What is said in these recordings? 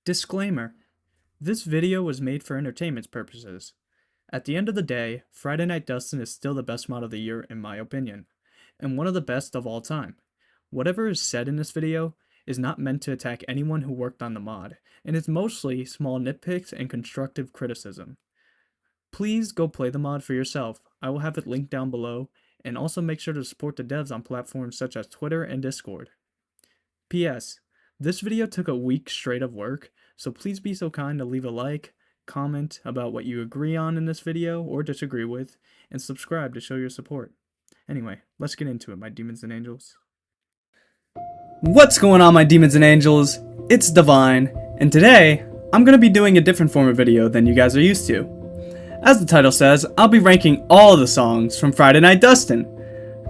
Disclaimer: this video was made for entertainment purposes. At the end of the day, Friday Night Dustin is still the best mod of the year in my opinion, and one of the best of all time. Whatever is said in this video is not meant to attack anyone who worked on the mod, and is mostly small nitpicks and constructive criticism. Please go play the mod for yourself. I will have it linked down below, and also make sure to support the devs on platforms such as Twitter and Discord. P.S. This video took a week straight of work, so please be so kind to leave a like, comment about what you agree on in this video or disagree with, and subscribe to show your support. Anyway, let's get into it, my demons and angels. What's going on, my demons and angels? It's Divine, and today, I'm going to be doing a different form of video than you guys are used to. As the title says, I'll be ranking all of the songs from Friday Night Dustin.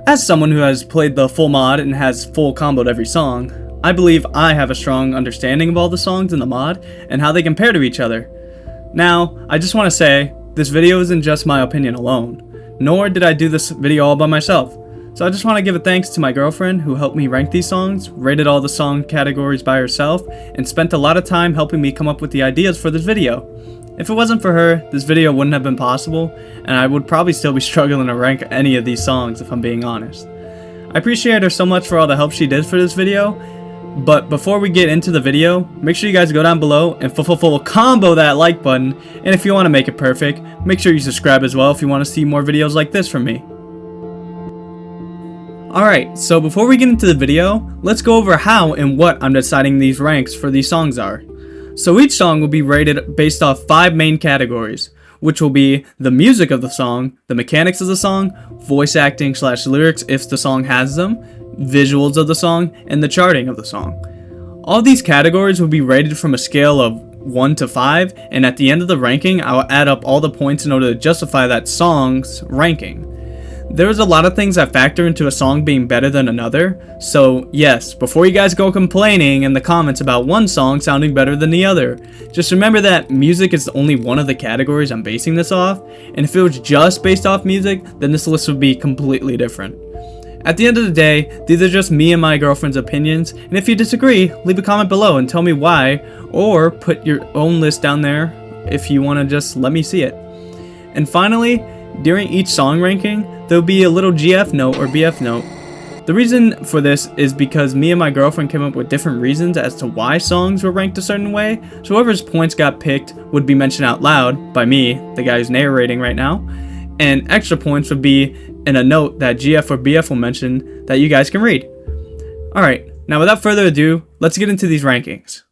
As someone who has played the full mod and has full comboed every song, I believe I have a strong understanding of all the songs in the mod and how they compare to each other. Now, I just want to say, this video isn't just my opinion alone, nor did I do this video all by myself. So I just want to give a thanks to my girlfriend who helped me rank these songs, rated all the song categories by herself, and spent a lot of time helping me come up with the ideas for this video. If it wasn't for her, this video wouldn't have been possible, and I would probably still be struggling to rank any of these songs if I'm being honest. I appreciate her so much for all the help she did for this video. But before we get into the video, make sure you guys go down below and full combo that like button, and if you want to make it perfect, make sure you subscribe as well if you want to see more videos like this from me. Alright, so before we get into the video, let's go over how and what I'm deciding these ranks for these songs are. So each song will be rated based off 5 main categories, which will be the music of the song, the mechanics of the song, voice acting / lyrics if the song has them, visuals of the song, and the charting of the song. All these categories will be rated from a scale of 1 to 5, and at the end of the ranking, I'll add up all the points in order to justify that song's ranking. There's a lot of things that factor into a song being better than another, so yes, before you guys go complaining in the comments about one song sounding better than the other, just remember that music is only one of the categories I'm basing this off, and if it was just based off music, then this list would be completely different. At the end of the day, these are just me and my girlfriend's opinions, and if you disagree, leave a comment below and tell me why, or put your own list down there if you want to just let me see it. And finally, during each song ranking, there will be a little GF note or BF note. The reason for this is because me and my girlfriend came up with different reasons as to why songs were ranked a certain way, so whoever's points got picked would be mentioned out loud by me, the guy who's narrating right now, and extra points would be in a note that GF or BF will mention that you guys can read. Alright, now without further ado, let's get into these rankings.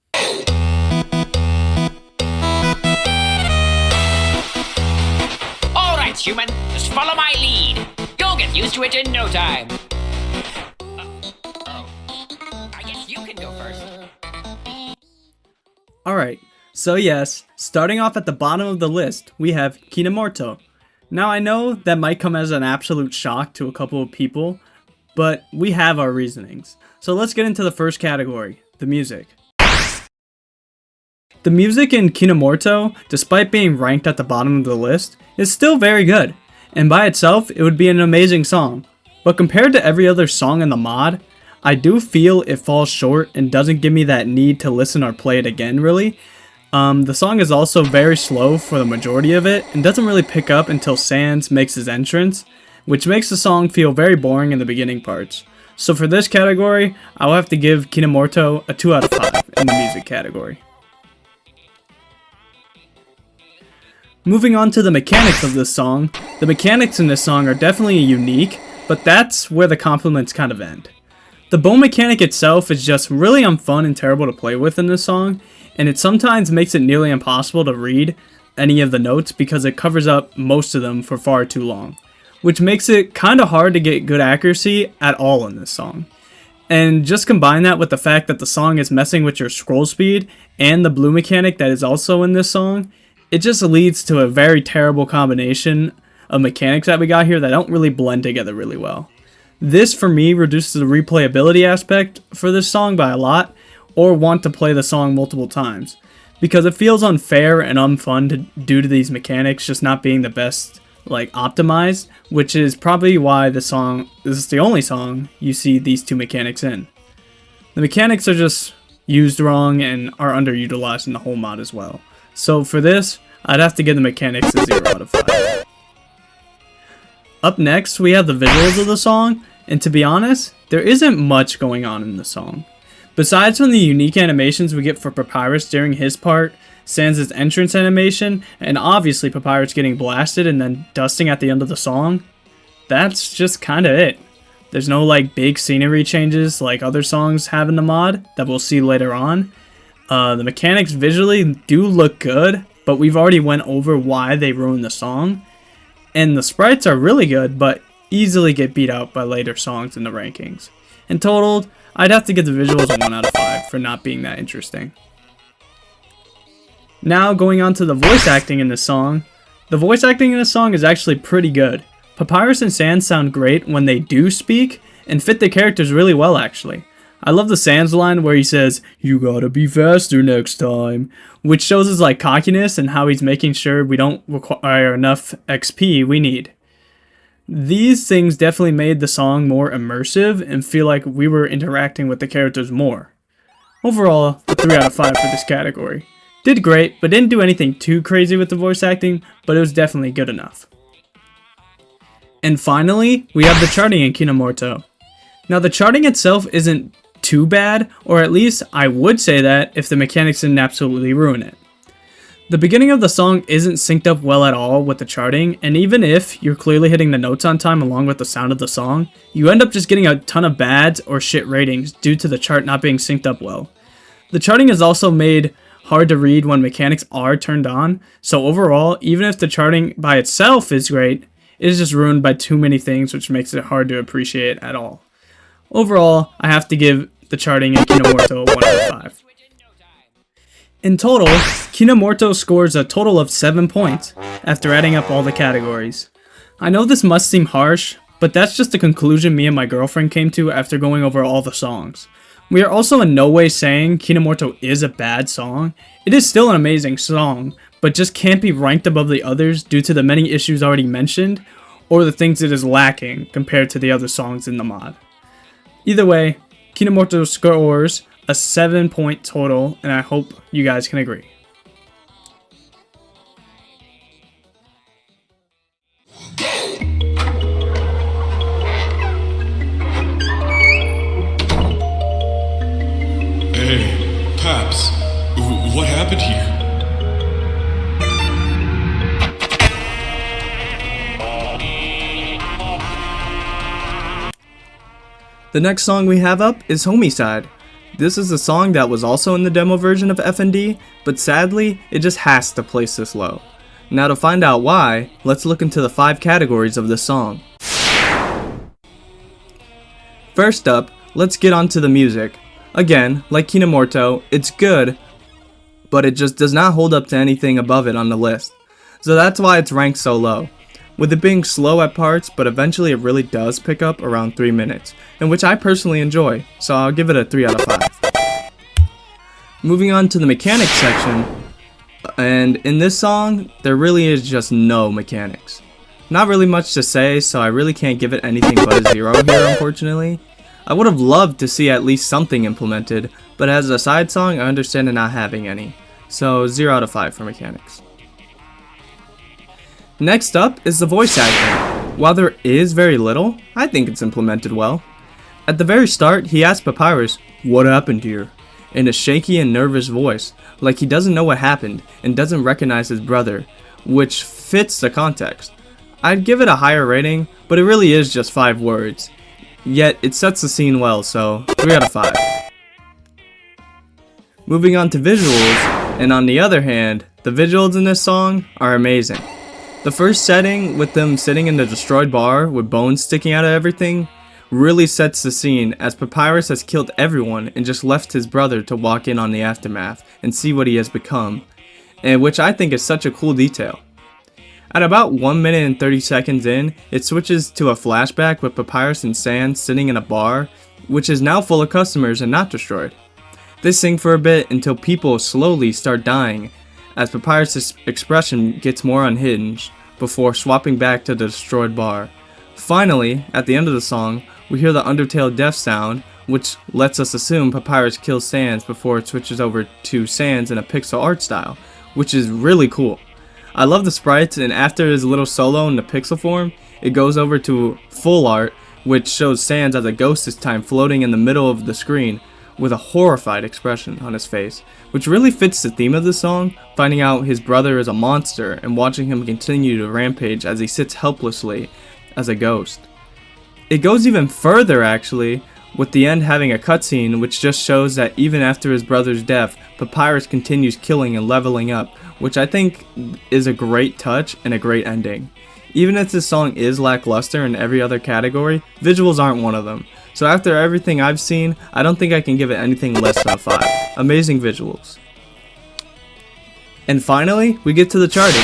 Alright, human, just follow my lead. You'll get used to it in no time. I guess you can go first. Alright, so yes, starting off at the bottom of the list, we have Kinemorto. Now I know that might come as an absolute shock to a couple of people, but we have our reasonings. So let's get into the first category, the music. The music in Kinemorto, despite being ranked at the bottom of the list, is still very good, and by itself it would be an amazing song. But compared to every other song in the mod, I do feel it falls short and doesn't give me that need to listen or play it again really. The song is also very slow for the majority of it and doesn't really pick up until Sans makes his entrance, which makes the song feel very boring in the beginning parts. So for this category, I'll have to give Kinemorto a 2 out of 5 in the music category. Moving on to the mechanics of this song, the mechanics in this song are definitely unique, but that's where the compliments kind of end. The bow mechanic itself is just really unfun and terrible to play with in this song, and it sometimes makes it nearly impossible to read any of the notes because it covers up most of them for far too long, which makes it kind of hard to get good accuracy at all in this song. And just combine that with the fact that the song is messing with your scroll speed and the blue mechanic that is also in this song, it just leads to a very terrible combination of mechanics that we got here that don't really blend together really well. This for me reduces the replayability aspect for this song by a lot, or want to play the song multiple times, because it feels unfair and unfun due to these mechanics just not being the best optimized, which is probably why this is the only song you see these two mechanics in. The mechanics are just used wrong and are underutilized in the whole mod as well. So for this, I'd have to give the mechanics a 0 out of 5. Up next, we have the visuals of the song, and to be honest, there isn't much going on in the song. Besides from the unique animations we get for Papyrus during his part, Sans' entrance animation, and obviously Papyrus getting blasted and then dusting at the end of the song, that's just kinda it. There's no like big scenery changes like other songs have in the mod that we'll see later on. The mechanics visually do look good, but we've already went over why they ruined the song. And the sprites are really good, but easily get beat out by later songs in the rankings. In total, I'd have to give the visuals a 1 out of 5 for not being that interesting. Now going on to the voice acting in this song. The voice acting in this song is actually pretty good. Papyrus and Sans sound great when they do speak, and fit the characters really well actually. I love the Sans line where he says, "You gotta be faster next time," which shows his like cockiness and how he's making sure we don't require enough XP we need. These things definitely made the song more immersive and feel like we were interacting with the characters more. Overall, a 3 out of 5 for this category. Did great, but didn't do anything too crazy with the voice acting, but it was definitely good enough. And finally, we have the charting in Kinemorto. Now the charting itself isn't too bad, or at least I would say that if the mechanics didn't absolutely ruin it. The beginning of the song isn't synced up well at all with the charting, and even if you're clearly hitting the notes on time along with the sound of the song, you end up just getting a ton of bads or shit ratings due to the chart not being synced up well. The charting is also made hard to read when mechanics are turned on, so overall, even if the charting by itself is great, it is just ruined by too many things which makes it hard to appreciate at all. Overall, I have to give the charting in Kinemorto a 1 out of 5. In total, Kinemorto scores a total of 7 points after adding up all the categories. I know this must seem harsh, but that's just the conclusion me and my girlfriend came to after going over all the songs. We are also in no way saying Kinemorto is a bad song. It is still an amazing song, but just can't be ranked above the others due to the many issues already mentioned, or the things it is lacking compared to the other songs in the mod. Either way, Kinemorto scores a 7-point total, and I hope you guys can agree. Hey, Paps, what happened here? The next song we have up is Homicide. This is a song that was also in the demo version of FND, but sadly, it just has to place this low. Now to find out why, let's look into the 5 categories of this song. First up, let's get onto the music. Again, like Kinemorto, it's good, but it just does not hold up to anything above it on the list. So that's why it's ranked so low. With it being slow at parts, but eventually it really does pick up around 3 minutes, and which I personally enjoy, so I'll give it a 3 out of 5. Moving on to the mechanics section, and in this song, there really is just no mechanics. Not really much to say, so I really can't give it anything but a 0 here, unfortunately. I would have loved to see at least something implemented, but as a side song, I understand it not having any, so 0 out of 5 for mechanics. Next up is the voice acting. While there is very little, I think it's implemented well. At the very start, he asks Papyrus, "What happened here?" in a shaky and nervous voice, like he doesn't know what happened and doesn't recognize his brother, which fits the context. I'd give it a higher rating, but it really is just 5 words. Yet, it sets the scene well, so 3 out of 5. Moving on to visuals, and on the other hand, the visuals in this song are amazing. The first setting, with them sitting in the destroyed bar with bones sticking out of everything, really sets the scene as Papyrus has killed everyone and just left his brother to walk in on the aftermath and see what he has become, and which I think is such a cool detail. At about 1 minute and 30 seconds in, it switches to a flashback with Papyrus and Sans sitting in a bar, which is now full of customers and not destroyed. They sing for a bit until people slowly start dying, as Papyrus' expression gets more unhinged before swapping back to the destroyed bar. Finally, at the end of the song, we hear the Undertale death sound, which lets us assume Papyrus kills Sans before it switches over to Sans in a pixel art style, which is really cool. I love the sprites, and after his little solo in the pixel form, it goes over to full art, which shows Sans as a ghost this time floating in the middle of the screen with a horrified expression on his face, which really fits the theme of the song, finding out his brother is a monster and watching him continue to rampage as he sits helplessly as a ghost. It goes even further actually, with the end having a cutscene which just shows that even after his brother's death, Papyrus continues killing and leveling up, which I think is a great touch and a great ending. Even if this song is lackluster in every other category, visuals aren't one of them. So after everything I've seen, I don't think I can give it anything less than a 5. Amazing visuals. And finally, we get to the charting.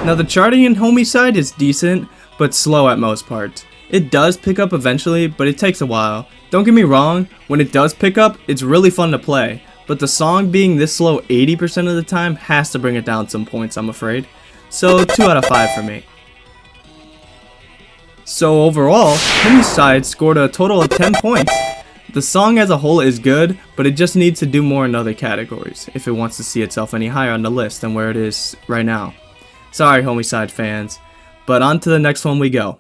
Now the charting in Homicide is decent, but slow at most parts. It does pick up eventually, but it takes a while. Don't get me wrong, when it does pick up, it's really fun to play. But the song being this slow 80% of the time has to bring it down some points, I'm afraid. So 2 out of 5 for me. So overall, Homicide scored a total of 10 points. The song as a whole is good, but it just needs to do more in other categories if it wants to see itself any higher on the list than where it is right now. Sorry Homicide fans, but on to the next one we go.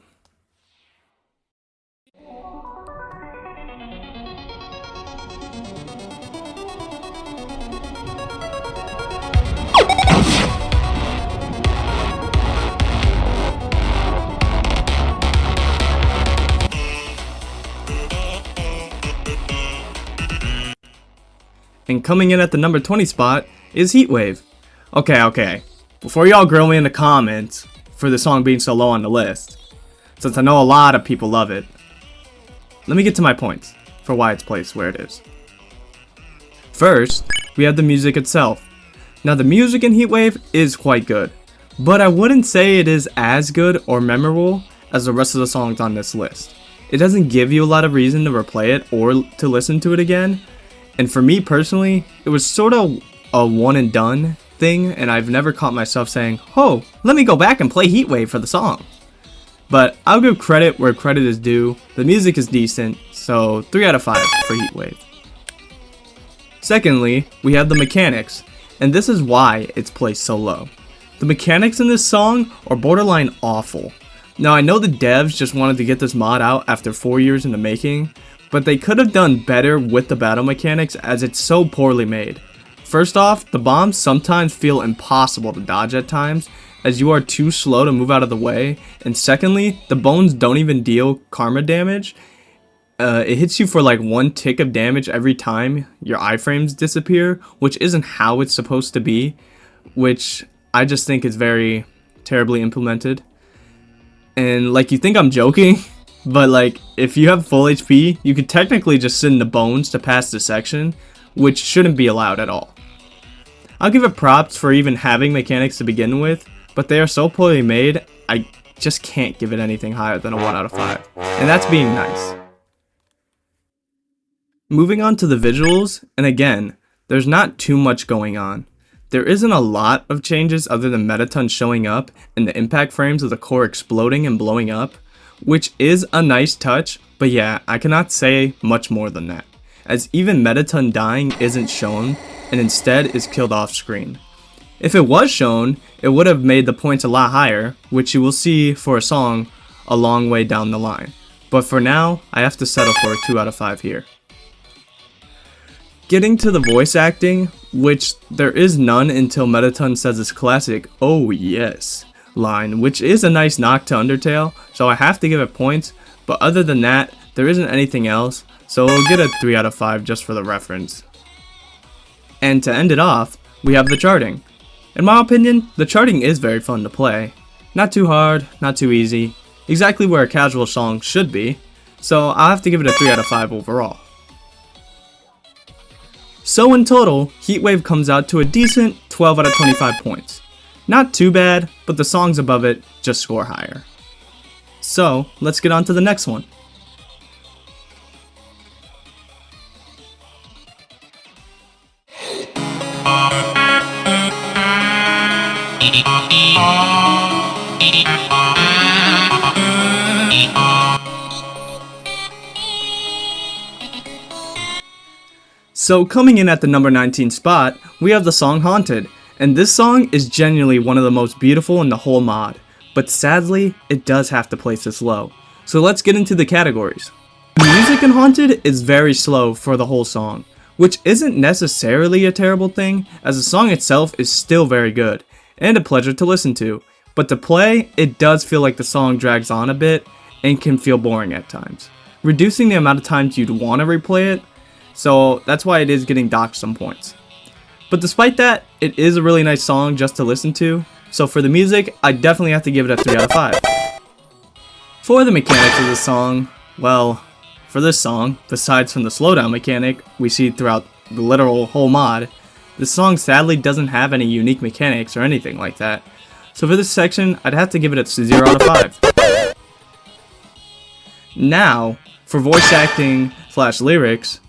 And coming in at the number 20 spot is Heatwave. Okay, before y'all grill me in the comments for the song being so low on the list, since I know a lot of people love it, let me get to my points for why it's placed where it is. First, we have the music itself. Now the music in Heatwave is quite good, but I wouldn't say it is as good or memorable as the rest of the songs on this list. It doesn't give you a lot of reason to replay it or to listen to it again. And for me personally, it was sort of a one and done thing, and I've never caught myself saying, oh, let me go back and play Heatwave for the song. But I'll give credit where credit is due. The music is decent, so 3 out of 5 for Heatwave. Secondly, we have the mechanics, and this is why it's placed so low. The mechanics in this song are borderline awful. Now I know the devs just wanted to get this mod out after 4 years in the making, but they could have done better with the battle mechanics as it's so poorly made. First off, the bombs sometimes feel impossible to dodge at times, as you are too slow to move out of the way, and secondly, the bones don't even deal karma damage. It hits you for like 1 tick of damage every time your iframes disappear, which isn't how it's supposed to be, which I just think is very terribly implemented. And like, you think I'm joking? But like, if you have full HP, you could technically just sit in the bones to pass the section, which shouldn't be allowed at all. I'll give it props for even having mechanics to begin with, but they are so poorly made, I just can't give it anything higher than a 1 out of 5. And that's being nice. Moving on to the visuals, and again, there's not too much going on. There isn't a lot of changes other than Mettaton showing up and the impact frames of the core exploding and blowing up, which is a nice touch, but yeah, I cannot say much more than that, as even Mettaton dying isn't shown and instead is killed off screen. If it was shown, it would have made the points a lot higher, which you will see for a song a long way down the line. But for now, I have to settle for a 2 out of 5 here. Getting to the voice acting, which there is none until Mettaton says his classic, "Oh yes" line, which is a nice knock to Undertale, so I have to give it points, but other than that, there isn't anything else, so we'll get a 3 out of 5 just for the reference. And to end it off, we have the charting. In my opinion, the charting is very fun to play. Not too hard, not too easy, exactly where a casual song should be, so I'll have to give it a 3 out of 5 overall. So in total, Heatwave comes out to a decent 12 out of 25 points. Not too bad, but the songs above it just score higher. So, let's get on to the next one. So coming in at the number 19 spot, we have the song Haunted, and this song is genuinely one of the most beautiful in the whole mod, but sadly, it does have to place this low. So let's get into the categories. The music in Haunted is very slow for the whole song, which isn't necessarily a terrible thing, as the song itself is still very good, and a pleasure to listen to, but to play, it does feel like the song drags on a bit, and can feel boring at times, reducing the amount of times you'd want to replay it, so that's why it is getting docked some points. But despite that, it is a really nice song just to listen to, so for the music, I definitely have to give it a 3 out of 5. For the mechanics of the song, well, for this song, besides from the slowdown mechanic we see throughout the literal whole mod, this song sadly doesn't have any unique mechanics or anything like that, so for this section, I'd have to give it a 0 out of 5. Now, for voice acting / lyrics,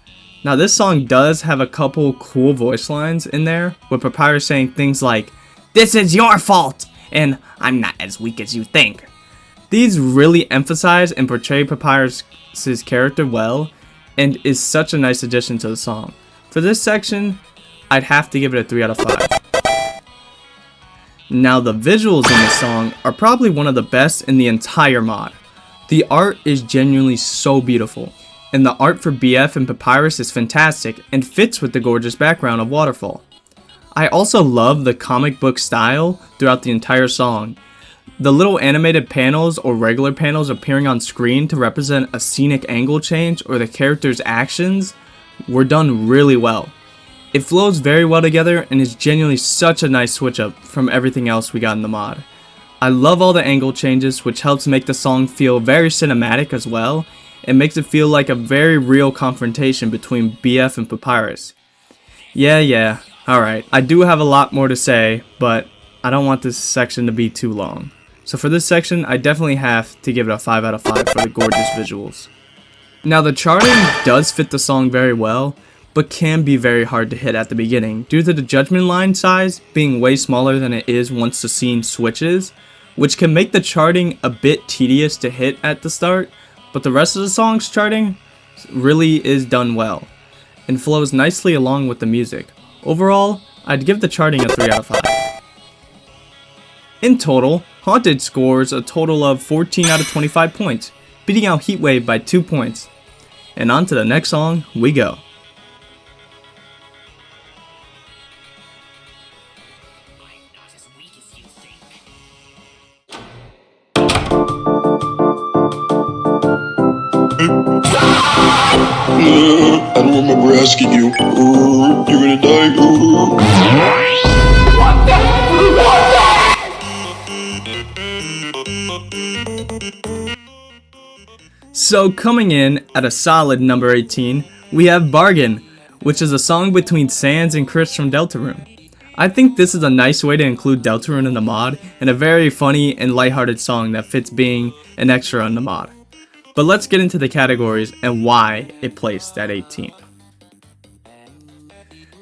now this song does have a couple cool voice lines in there, with Papyrus saying things like, "This is your fault," and "I'm not as weak as you think." These really emphasize and portray Papyrus's character well, and is such a nice addition to the song. For this section, I'd have to give it a 3 out of 5. Now the visuals in this song are probably one of the best in the entire mod. The art is genuinely so beautiful, and the art for BF and Papyrus is fantastic and fits with the gorgeous background of Waterfall. I also love the comic book style throughout the entire song. The little animated panels or regular panels appearing on screen to represent a scenic angle change or the character's actions were done really well. It flows very well together and is genuinely such a nice switch up from everything else we got in the mod. I love all the angle changes, which helps make the song feel very cinematic as well, and makes it feel like a very real confrontation between BF and Papyrus. Yeah, alright, I do have a lot more to say, but I don't want this section to be too long. So for this section, I definitely have to give it a 5 out of 5 for the gorgeous visuals. Now the charting does fit the song very well, but can be very hard to hit at the beginning due to the judgment line size being way smaller than it is once the scene switches, which can make the charting a bit tedious to hit at the start, but the rest of the song's charting really is done well, and flows nicely along with the music. Overall, I'd give the charting a 3 out of 5. In total, Haunted scores a total of 14 out of 25 points, beating out Heatwave by 2 points. And on to the next song we go. I don't remember asking you. You're gonna die. So coming in at a solid number 18, we have Bargain, which is a song between Sans and Chris from Deltarune. I think this is a nice way to include Deltarune in the mod, and a very funny and lighthearted song that fits being an extra in the mod. But let's get into the categories and why it placed at 18.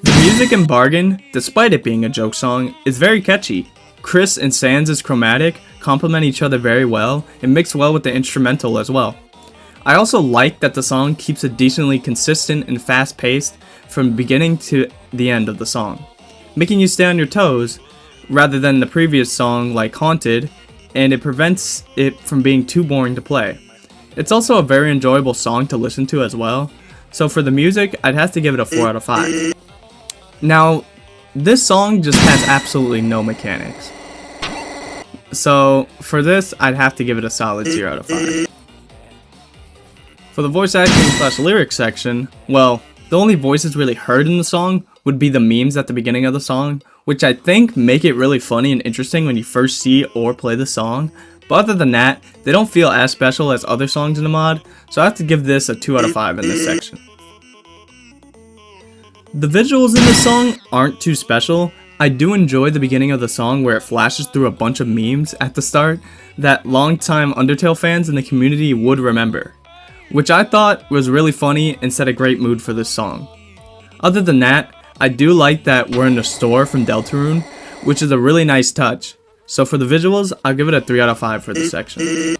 The music in Bargain, despite it being a joke song, is very catchy. Chris and Sans' chromatic complement each other very well and mix well with the instrumental as well. I also like that the song keeps it decently consistent and fast paced from beginning to the end of the song, making you stay on your toes rather than the previous song like Haunted, and it prevents it from being too boring to play. It's also a very enjoyable song to listen to as well, so for the music, I'd have to give it a 4 out of 5. Now, this song just has absolutely no mechanics. So, for this, I'd have to give it a solid 0 out of 5. For the voice acting / lyrics section, well, the only voices really heard in the song would be the memes at the beginning of the song, which I think make it really funny and interesting when you first see or play the song. But other than that, they don't feel as special as other songs in the mod, so I have to give this a 2 out of 5 in this section. The visuals in this song aren't too special. I do enjoy the beginning of the song where it flashes through a bunch of memes at the start that longtime Undertale fans in the community would remember, which I thought was really funny and set a great mood for this song. Other than that, I do like that we're in the store from Deltarune, which is a really nice touch. So for the visuals, I'll give it a 3 out of 5 for this section.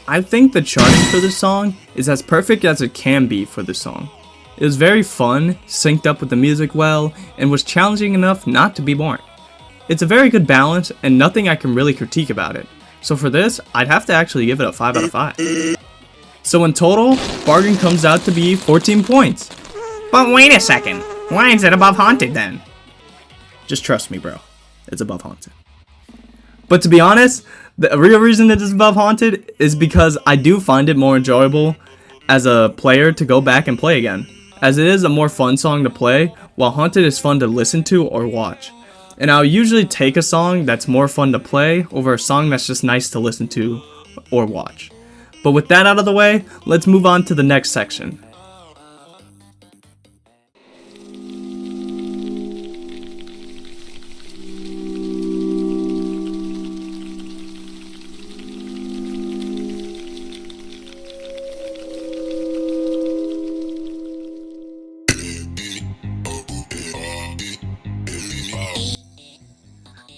I think the charting for this song is as perfect as it can be for this song. It was very fun, synced up with the music well, and was challenging enough not to be boring. It's a very good balance and nothing I can really critique about it. So for this, I'd have to actually give it a 5 out of 5. So in total, Bargain comes out to be 14 points. But wait a second. Why is it above Haunted then? Just trust me, bro. It's above Haunted. But to be honest, the real reason it is above Haunted is because I do find it more enjoyable as a player to go back and play again, as it is a more fun song to play, while Haunted is fun to listen to or watch. And I'll usually take a song that's more fun to play over a song that's just nice to listen to or watch. But with that out of the way, let's move on to the next section.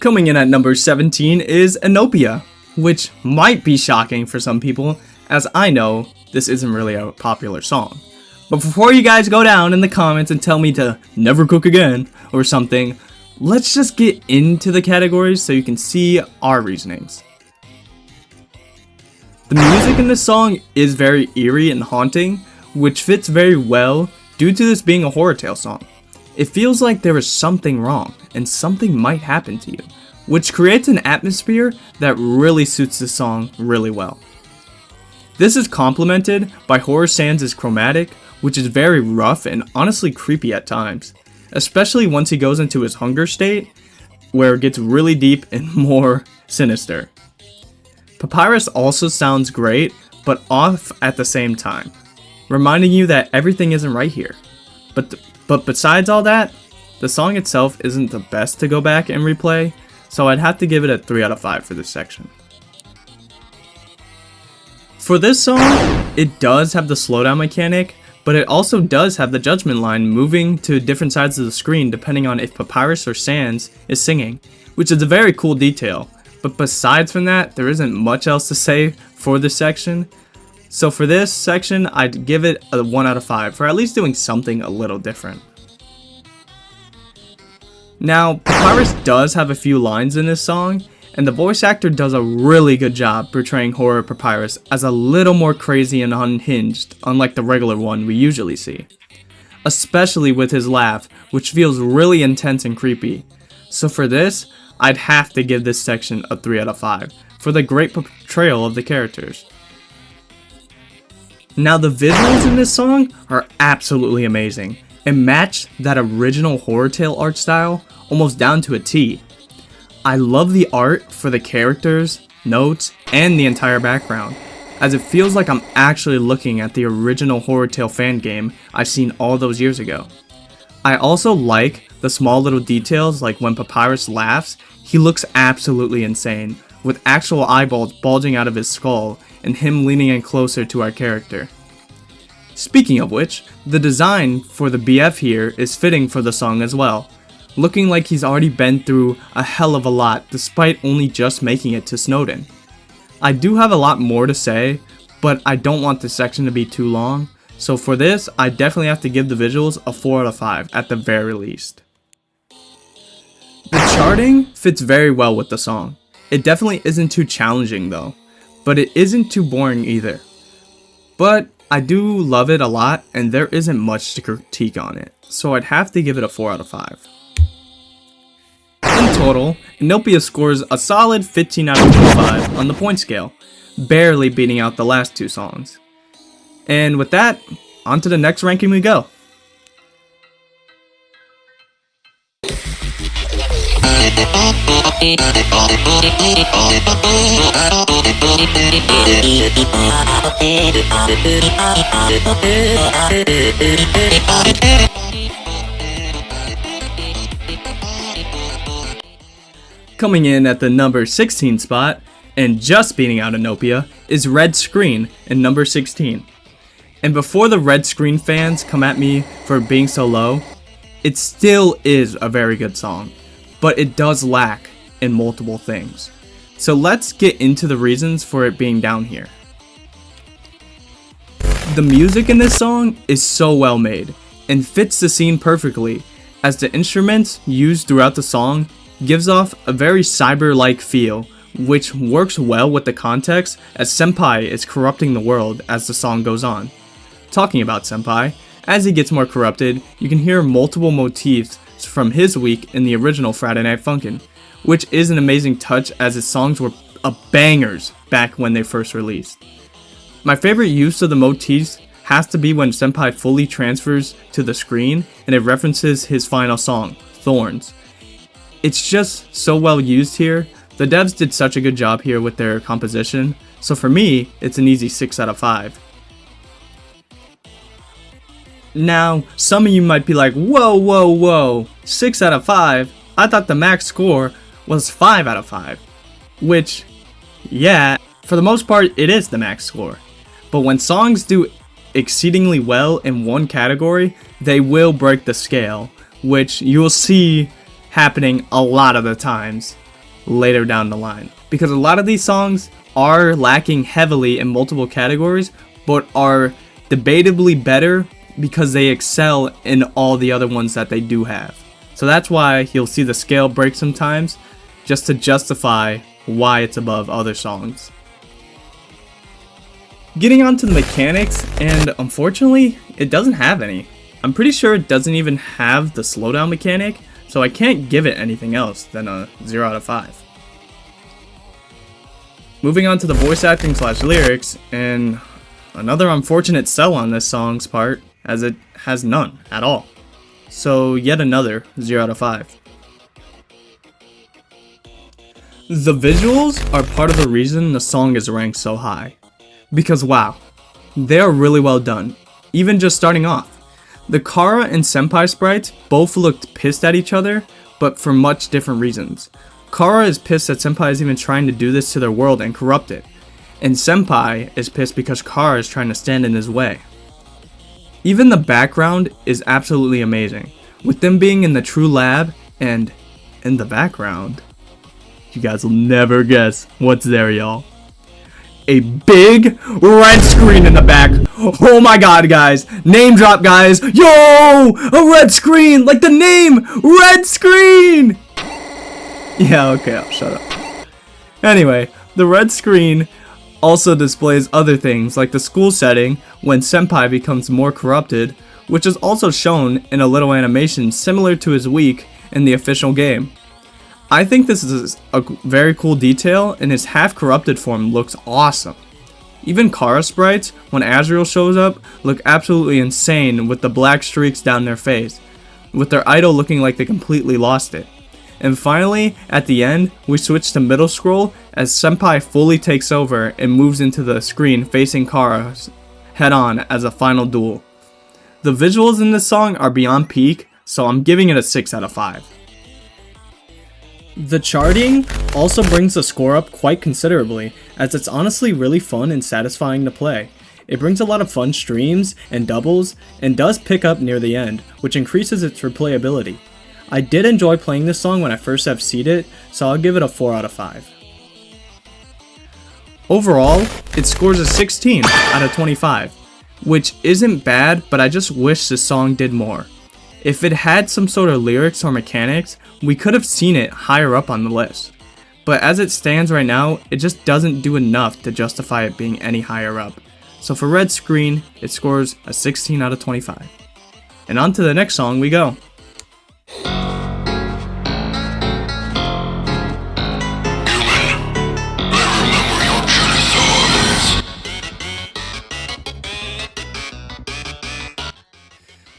Coming in at number 17 is Inopia, which might be shocking for some people, as I know this isn't really a popular song. But before you guys go down in the comments and tell me to never cook again or something, let's just get into the categories so you can see our reasonings. The music in this song is very eerie and haunting, which fits very well due to this being a horror tale song. It feels like there is something wrong and something might happen to you, which creates an atmosphere that really suits the song really well. This is complemented by Horror Sans' chromatic, which is very rough and honestly creepy at times, especially once he goes into his hunger state, where it gets really deep and more sinister. Papyrus also sounds great, but off at the same time, reminding you that everything isn't right here. But besides all that, the song itself isn't the best to go back and replay, so I'd have to give it a 3 out of 5 for this section. For this song, it does have the slowdown mechanic, but it also does have the judgment line moving to different sides of the screen depending on if Papyrus or Sans is singing, which is a very cool detail. But besides from that, there isn't much else to say for this section. So for this section, I'd give it a 1 out of 5 for at least doing something a little different. Now, Papyrus does have a few lines in this song, and the voice actor does a really good job portraying Horror Papyrus as a little more crazy and unhinged, unlike the regular one we usually see. Especially with his laugh, which feels really intense and creepy. So for this, I'd have to give this section a 3 out of 5 for the great portrayal of the characters. Now the visuals in this song are absolutely amazing and match that original horror tale art style almost down to a T. I love the art for the characters, notes, and the entire background, as it feels like I'm actually looking at the original horror tale fan game I've seen all those years ago. I also like the small little details, like when Papyrus laughs, he looks absolutely insane, with actual eyeballs bulging out of his skull and him leaning in closer to our character. Speaking of which, the design for the BF here is fitting for the song as well, looking like he's already been through a hell of a lot despite only just making it to Snowden. I do have a lot more to say, but I don't want this section to be too long, so for this, I definitely have to give the visuals a 4 out of 5 at the very least. The charting fits very well with the song. It definitely isn't too challenging though, but it isn't too boring either. But I do love it a lot and there isn't much to critique on it, so I'd have to give it a 4 out of 5. In total, Inopia scores a solid 15 out of 25 on the point scale, barely beating out the last two songs. And with that, on to the next ranking we go. Coming in at the number 16 spot, and just beating out Inopia, is Red Screen in number 16. And before the Red Screen fans come at me for being so low, it still is a very good song, but it does lack in multiple things. So let's get into the reasons for it being down here. The music in this song is so well made, and fits the scene perfectly, as the instruments used throughout the song gives off a very cyber-like feel, which works well with the context as Senpai is corrupting the world as the song goes on. Talking about Senpai, as he gets more corrupted, you can hear multiple motifs from his week in the original Friday Night Funkin', which is an amazing touch as his songs were bangers back when they first released. My favorite use of the motifs has to be when Senpai fully transfers to the screen and it references his final song, Thorns. It's just so well used here. The devs did such a good job here with their composition, so for me, it's an easy 6 out of 5. Now, some of you might be like, whoa, 6 out of 5? I thought the max score was 5 out of 5. Which, yeah, for the most part, it is the max score. But when songs do exceedingly well in one category, they will break the scale, which you will see happening a lot of the times later down the line. Because a lot of these songs are lacking heavily in multiple categories, but are debatably better because they excel in all the other ones that they do have. So that's why you'll see the scale break sometimes, just to justify why it's above other songs. Getting on to the mechanics, and unfortunately, it doesn't have any. I'm pretty sure it doesn't even have the slowdown mechanic, so I can't give it anything else than a 0 out of 5. Moving on to the voice acting / lyrics, and another unfortunate sell on this song's part, as it has none at all. So yet another 0 out of 5. The visuals are part of the reason the song is ranked so high. Because wow, they are really well done, even just starting off. The Kara and Senpai sprites both looked pissed at each other, but for much different reasons. Kara is pissed that Senpai is even trying to do this to their world and corrupt it, and Senpai is pissed because Kara is trying to stand in his way. Even the background is absolutely amazing, with them being in the true lab, and in the background, you guys will never guess what's there, y'all. A big red screen in the back. Oh my god, guys. Name drop, guys. Yo! A red screen! Like the name! Red screen! Yeah, okay, I'll shut up. Anyway, the red screen also displays other things like the school setting when Senpai becomes more corrupted, which is also shown in a little animation similar to his week in the official game. I think this is a very cool detail, and his half-corrupted form looks awesome. Even Kara sprites, when Azrael shows up, look absolutely insane with the black streaks down their face, with their idol looking like they completely lost it. And finally, at the end, we switch to middle scroll as Senpai fully takes over and moves into the screen facing Kara head-on as a final duel. The visuals in this song are beyond peak, so I'm giving it a 6 out of 5. The charting also brings the score up quite considerably, as it's honestly really fun and satisfying to play. It brings a lot of fun streams and doubles, and does pick up near the end, which increases its replayability. I did enjoy playing this song when I first FC'd it, so I'll give it a 4 out of 5. Overall, it scores a 16 out of 25, which isn't bad, but I just wish the song did more. If it had some sort of lyrics or mechanics, we could have seen it higher up on the list. But as it stands right now, it just doesn't do enough to justify it being any higher up. So for Red Screen, it scores a 16 out of 25. And on to the next song we go.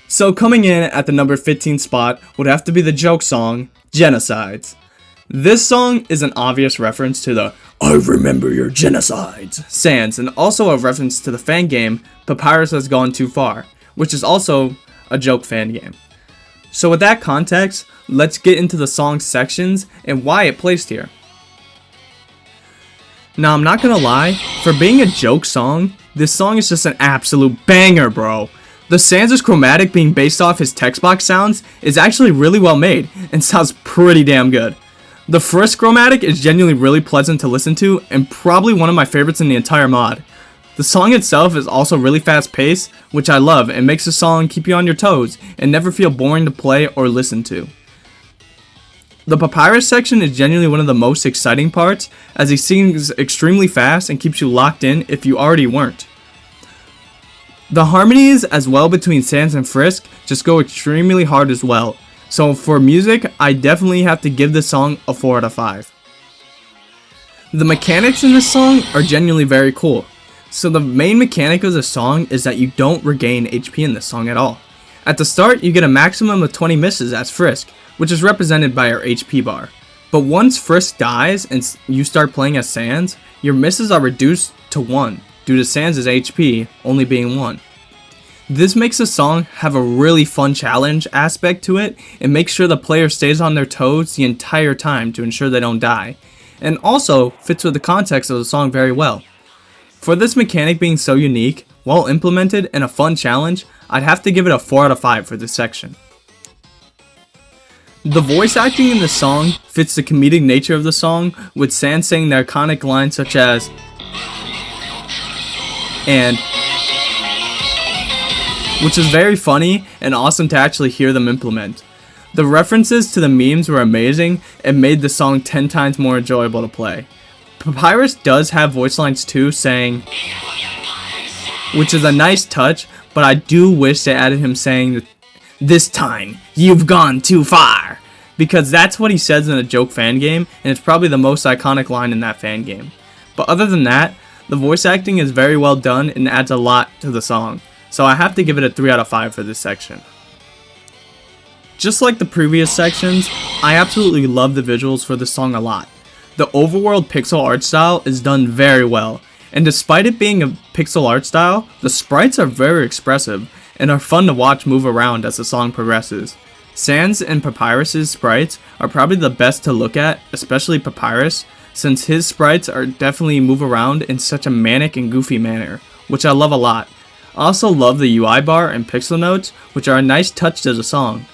So coming in at the number 15 spot would have to be the joke song, Genocides. This song is an obvious reference to the I remember your genocides sans, and also a reference to the fan game Papyrus Has Gone Too Far, which is also a joke fan game. So with that context, let's get into the song sections and why it placed here. Now I'm not gonna lie, for being a joke song, this song is just an absolute banger, bro. The Sans' chromatic being based off his text box sounds is actually really well made and sounds pretty damn good. The Frisk chromatic is genuinely really pleasant to listen to and probably one of my favorites in the entire mod. The song itself is also really fast paced, which I love, and makes the song keep you on your toes and never feel boring to play or listen to. The Papyrus section is genuinely one of the most exciting parts, as he sings extremely fast and keeps you locked in if you already weren't. The harmonies as well between Sans and Frisk just go extremely hard as well, so for music, I definitely have to give this song a 4 out of 5. The mechanics in this song are genuinely very cool. So the main mechanic of the song is that you don't regain HP in this song at all. At the start, you get a maximum of 20 misses as Frisk, which is represented by our HP bar. But once Frisk dies and you start playing as Sans, your misses are reduced to 1 due to Sans' HP only being 1. This makes the song have a really fun challenge aspect to it and makes sure the player stays on their toes the entire time to ensure they don't die, and also fits with the context of the song very well. For this mechanic being so unique, well implemented, and a fun challenge, I'd have to give it a 4 out of 5 for this section. The voice acting in the song fits the comedic nature of the song, with Sans saying the iconic lines such as and, which is very funny and awesome to actually hear them implement. The references to the memes were amazing and made the song 10 times more enjoyable to play. Papyrus does have voice lines too, saying, which is a nice touch, but I do wish they added him saying, "This time, you've gone too far," because that's what he says in a joke fan game, and it's probably the most iconic line in that fan game. But other than that, the voice acting is very well done and adds a lot to the song, so I have to give it a 3 out of 5 for this section. Just like the previous sections, I absolutely love the visuals for this song a lot. The overworld pixel art style is done very well, and despite it being a pixel art style, the sprites are very expressive and are fun to watch move around as the song progresses. Sans and Papyrus's sprites are probably the best to look at, especially Papyrus, since his sprites are definitely move around in such a manic and goofy manner, which I love a lot. I also love the UI bar and pixel notes, which are a nice touch to the song.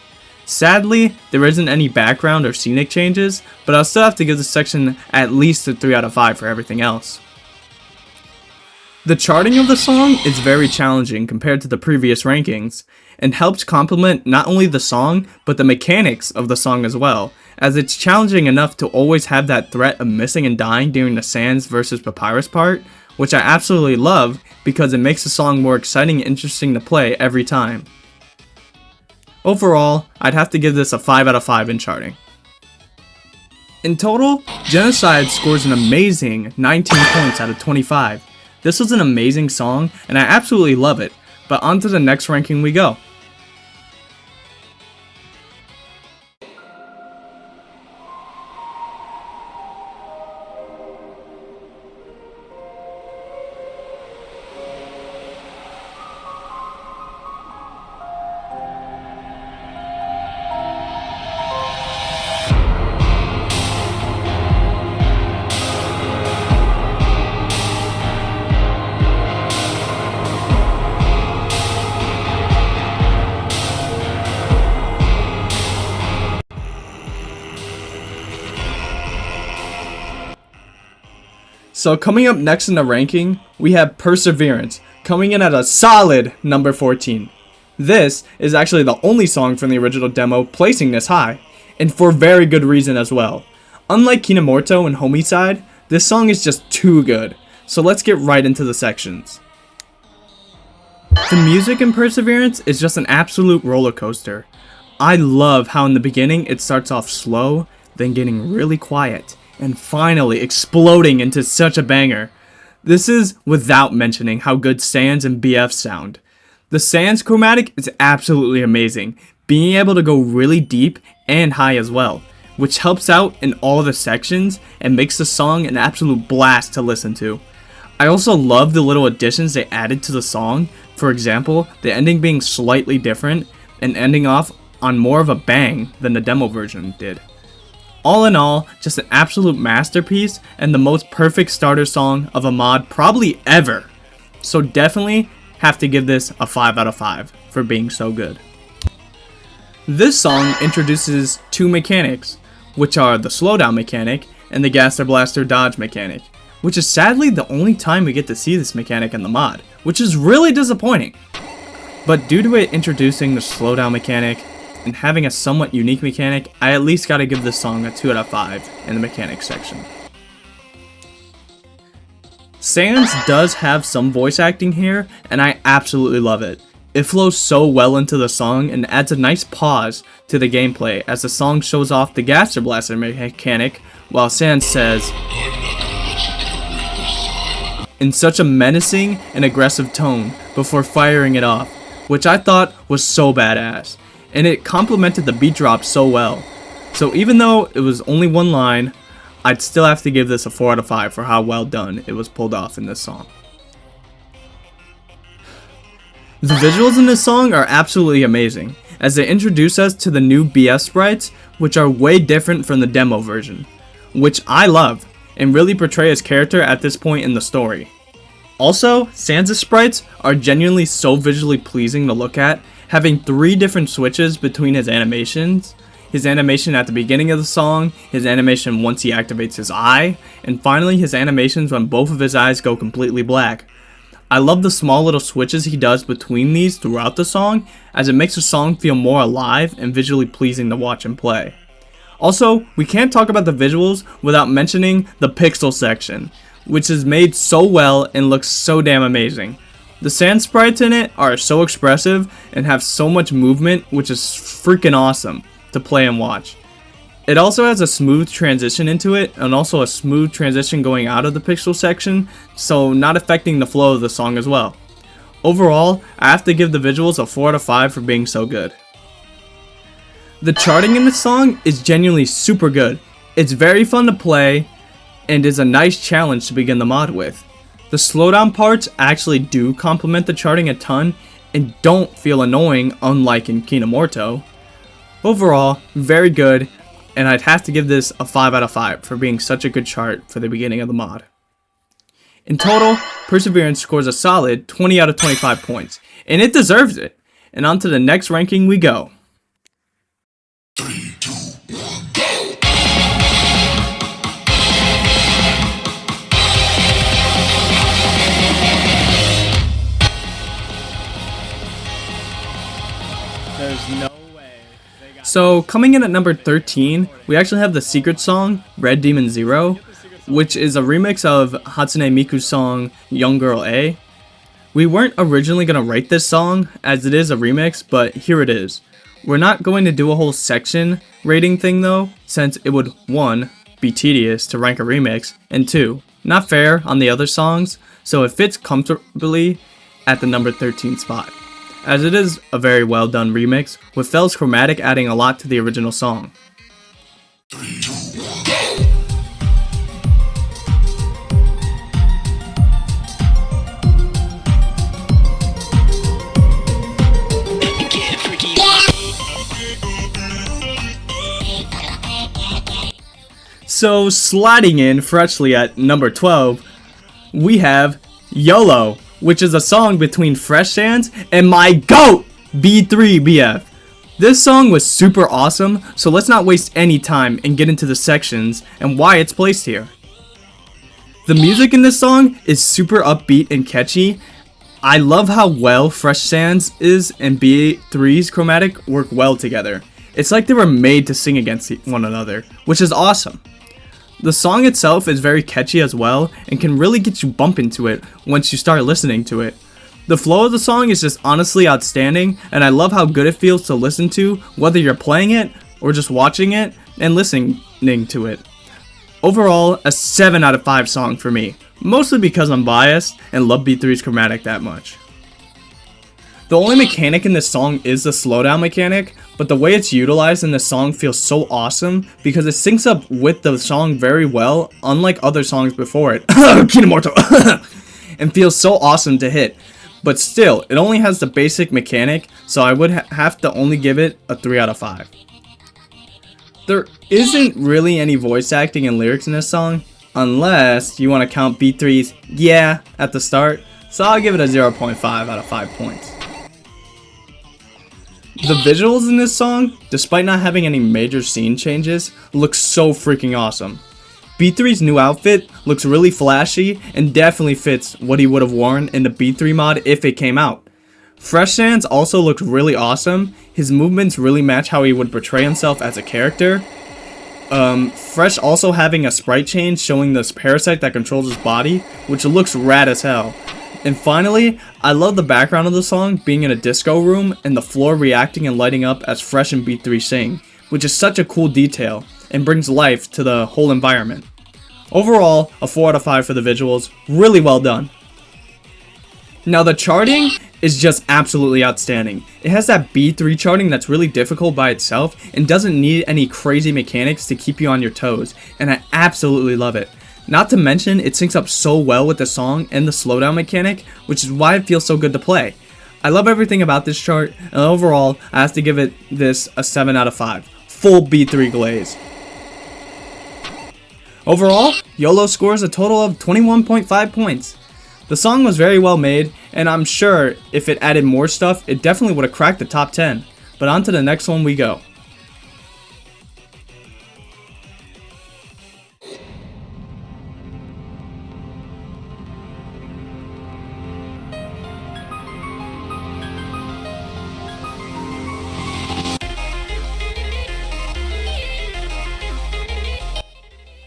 Sadly, there isn't any background or scenic changes, but I'll still have to give this section at least a 3 out of 5 for everything else. The charting of the song is very challenging compared to the previous rankings, and helps complement not only the song, but the mechanics of the song as well, as it's challenging enough to always have that threat of missing and dying during the Sans versus Papyrus part, which I absolutely love because it makes the song more exciting and interesting to play every time. Overall, I'd have to give this a 5 out of 5 in charting. In total, Genocide scores an amazing 19 points out of 25. This was an amazing song, and I absolutely love it, but on to the next ranking we go. So coming up next in the ranking, we have Perseverance, coming in at a solid number 14. This is actually the only song from the original demo placing this high, and for very good reason as well. Unlike Kinemorto and Homicide, this song is just too good, so let's get right into the sections. The music in Perseverance is just an absolute roller coaster. I love how in the beginning it starts off slow, then getting really quiet, and finally exploding into such a banger. This is without mentioning how good Sans and BF sound. The Sans chromatic is absolutely amazing, being able to go really deep and high as well, which helps out in all the sections and makes the song an absolute blast to listen to. I also love the little additions they added to the song, for example, the ending being slightly different and ending off on more of a bang than the demo version did. All in all, just an absolute masterpiece and the most perfect starter song of a mod probably ever. So definitely have to give this a 5 out of 5 for being so good. This song introduces two mechanics, which are the slowdown mechanic and the Gaster Blaster dodge mechanic, which is sadly the only time we get to see this mechanic in the mod, which is really disappointing. But due to it introducing the slowdown mechanic and having a somewhat unique mechanic, I at least gotta give this song a 2 out of 5 in the mechanics section. Sans does have some voice acting here, and I absolutely love it. It flows so well into the song and adds a nice pause to the gameplay as the song shows off the Gaster Blaster mechanic, while Sans says, in such a menacing and aggressive tone before firing it off, which I thought was so badass, and it complemented the beat drop so well. So even though it was only one line, I'd still have to give this a 4 out of 5 for how well done it was pulled off in this song. The visuals in this song are absolutely amazing, as they introduce us to the new BS sprites, which are way different from the demo version, which I love, and really portray his character at this point in the story. Also, Sans' sprites are genuinely so visually pleasing to look at, having 3 different switches between his animations. His animation at the beginning of the song, his animation once he activates his eye, and finally his animations when both of his eyes go completely black. I love the small little switches he does between these throughout the song, as it makes the song feel more alive and visually pleasing to watch and play. Also, we can't talk about the visuals without mentioning the pixel section, which is made so well and looks so damn amazing. The Sans sprites in it are so expressive and have so much movement, which is freaking awesome to play and watch. It also has a smooth transition into it, and also a smooth transition going out of the pixel section, so not affecting the flow of the song as well. Overall, I have to give the visuals a 4 out of 5 for being so good. The charting in this song is genuinely super good. It's very fun to play, and is a nice challenge to begin the mod with. The slowdown parts actually do complement the charting a ton, and don't feel annoying unlike in Kinemorto. Overall, very good, and I'd have to give this a 5 out of 5 for being such a good chart for the beginning of the mod. In total, Perseverance scores a solid 20 out of 25 points, and it deserves it. And on to the next ranking we go. 3, 2, 1, There's no way. So, coming in at number 13, we actually have the secret song, Red Demon Zero, which is a remix of Hatsune Miku's song, Young Girl A. We weren't originally going to write this song, as it is a remix, but here it is. We're not going to do a whole section rating thing though, since it would 1. Be tedious to rank a remix, and 2. Not fair on the other songs, so it fits comfortably at the number 13 spot, as it is a very well done remix, with Fell's chromatic adding a lot to the original song. 3, 2, 1. So, sliding in freshly at number 12, we have YOLO, which is a song between Fresh Sans and my GOAT, B3BF. This song was super awesome, so let's not waste any time and get into the sections and why it's placed here. The music in this song is super upbeat and catchy. I love how well Fresh Sans is and B3's chromatic work well together. It's like they were made to sing against one another, which is awesome. The song itself is very catchy as well, and can really get you bumping to it once you start listening to it. The flow of the song is just honestly outstanding, and I love how good it feels to listen to, whether you're playing it, or just watching it, and listening to it. Overall, a 7 out of 5 song for me, mostly because I'm biased, and love B3's chromatic that much. The only mechanic in this song is the slowdown mechanic, but the way it's utilized in the song feels so awesome because it syncs up with the song very well, unlike other songs before it, Kinemorto, and feels so awesome to hit. But still, it only has the basic mechanic, so I would have to only give it a 3 out of 5. There isn't really any voice acting and lyrics in this song, unless you want to count B3's yeah at the start, so I'll give it a 0.5 out of 5 points. The visuals in this song, despite not having any major scene changes, look so freaking awesome. B3's new outfit looks really flashy and definitely fits what he would have worn in the B3 mod if it came out. Fresh Sans also looks really awesome. His movements really match how he would portray himself as a character. Fresh also having a sprite change showing this parasite that controls his body, which looks rad as hell. And finally, I love the background of the song being in a disco room and the floor reacting and lighting up as Fresh and B3 sing, which is such a cool detail and brings life to the whole environment. Overall, a 4 out of 5 for the visuals, really well done. Now the charting is just absolutely outstanding. It has that B3 charting that's really difficult by itself and doesn't need any crazy mechanics to keep you on your toes, and I absolutely love it. Not to mention, it syncs up so well with the song and the slowdown mechanic, which is why it feels so good to play. I love everything about this chart, and overall, I have to give it this a 7 out of 5. Full B3 glaze. Overall, YOLO scores a total of 21.5 points. The song was very well made, and I'm sure if it added more stuff, it definitely would have cracked the top 10. But on to the next one we go.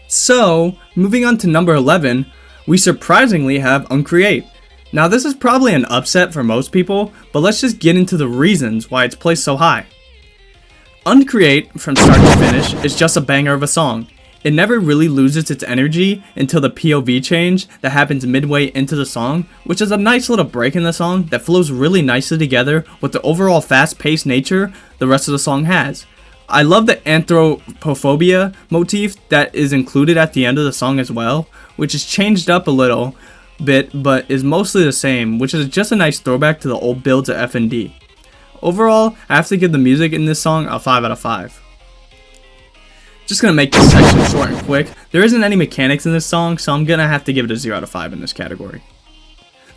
So, moving on to number 11, we surprisingly have Uncreate. Now this is probably an upset for most people, but let's just get into the reasons why it's placed so high. Uncreate, from start to finish, is just a banger of a song. It never really loses its energy until the POV change that happens midway into the song, which is a nice little break in the song that flows really nicely together with the overall fast-paced nature the rest of the song has. I love the anthropophobia motif that is included at the end of the song as well, which is changed up a little bit but is mostly the same, which is just a nice throwback to the old builds of F&D. Overall, I have to give the music in this song a 5 out of 5. Just gonna make this section short and quick. There isn't any mechanics in this song, so I'm gonna have to give it a 0 out of 5 in this category.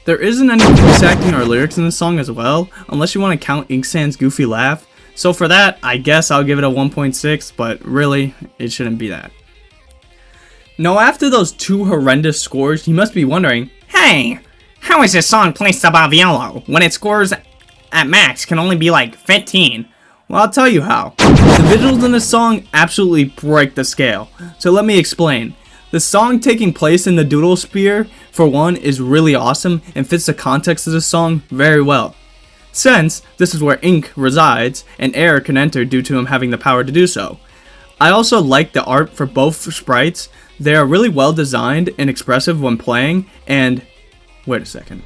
There isn't any voice acting or lyrics in this song as well, unless you want to count Inksan's goofy laugh. So for that, I guess I'll give it a 1.6, but really, it shouldn't be that. Now after those two horrendous scores, you must be wondering, Hey, how is this song placed above YOLO when its scores at max can only be like 15? well, I'll tell you how. The visuals in this song absolutely break the scale, so let me explain. The song taking place in the Doodle Sphere, for one, is really awesome and fits the context of the song very well. Since this is where ink resides, and air can enter due to him having the power to do so. I also like the art for both sprites. They are really well designed and expressive when playing, and... Wait a second.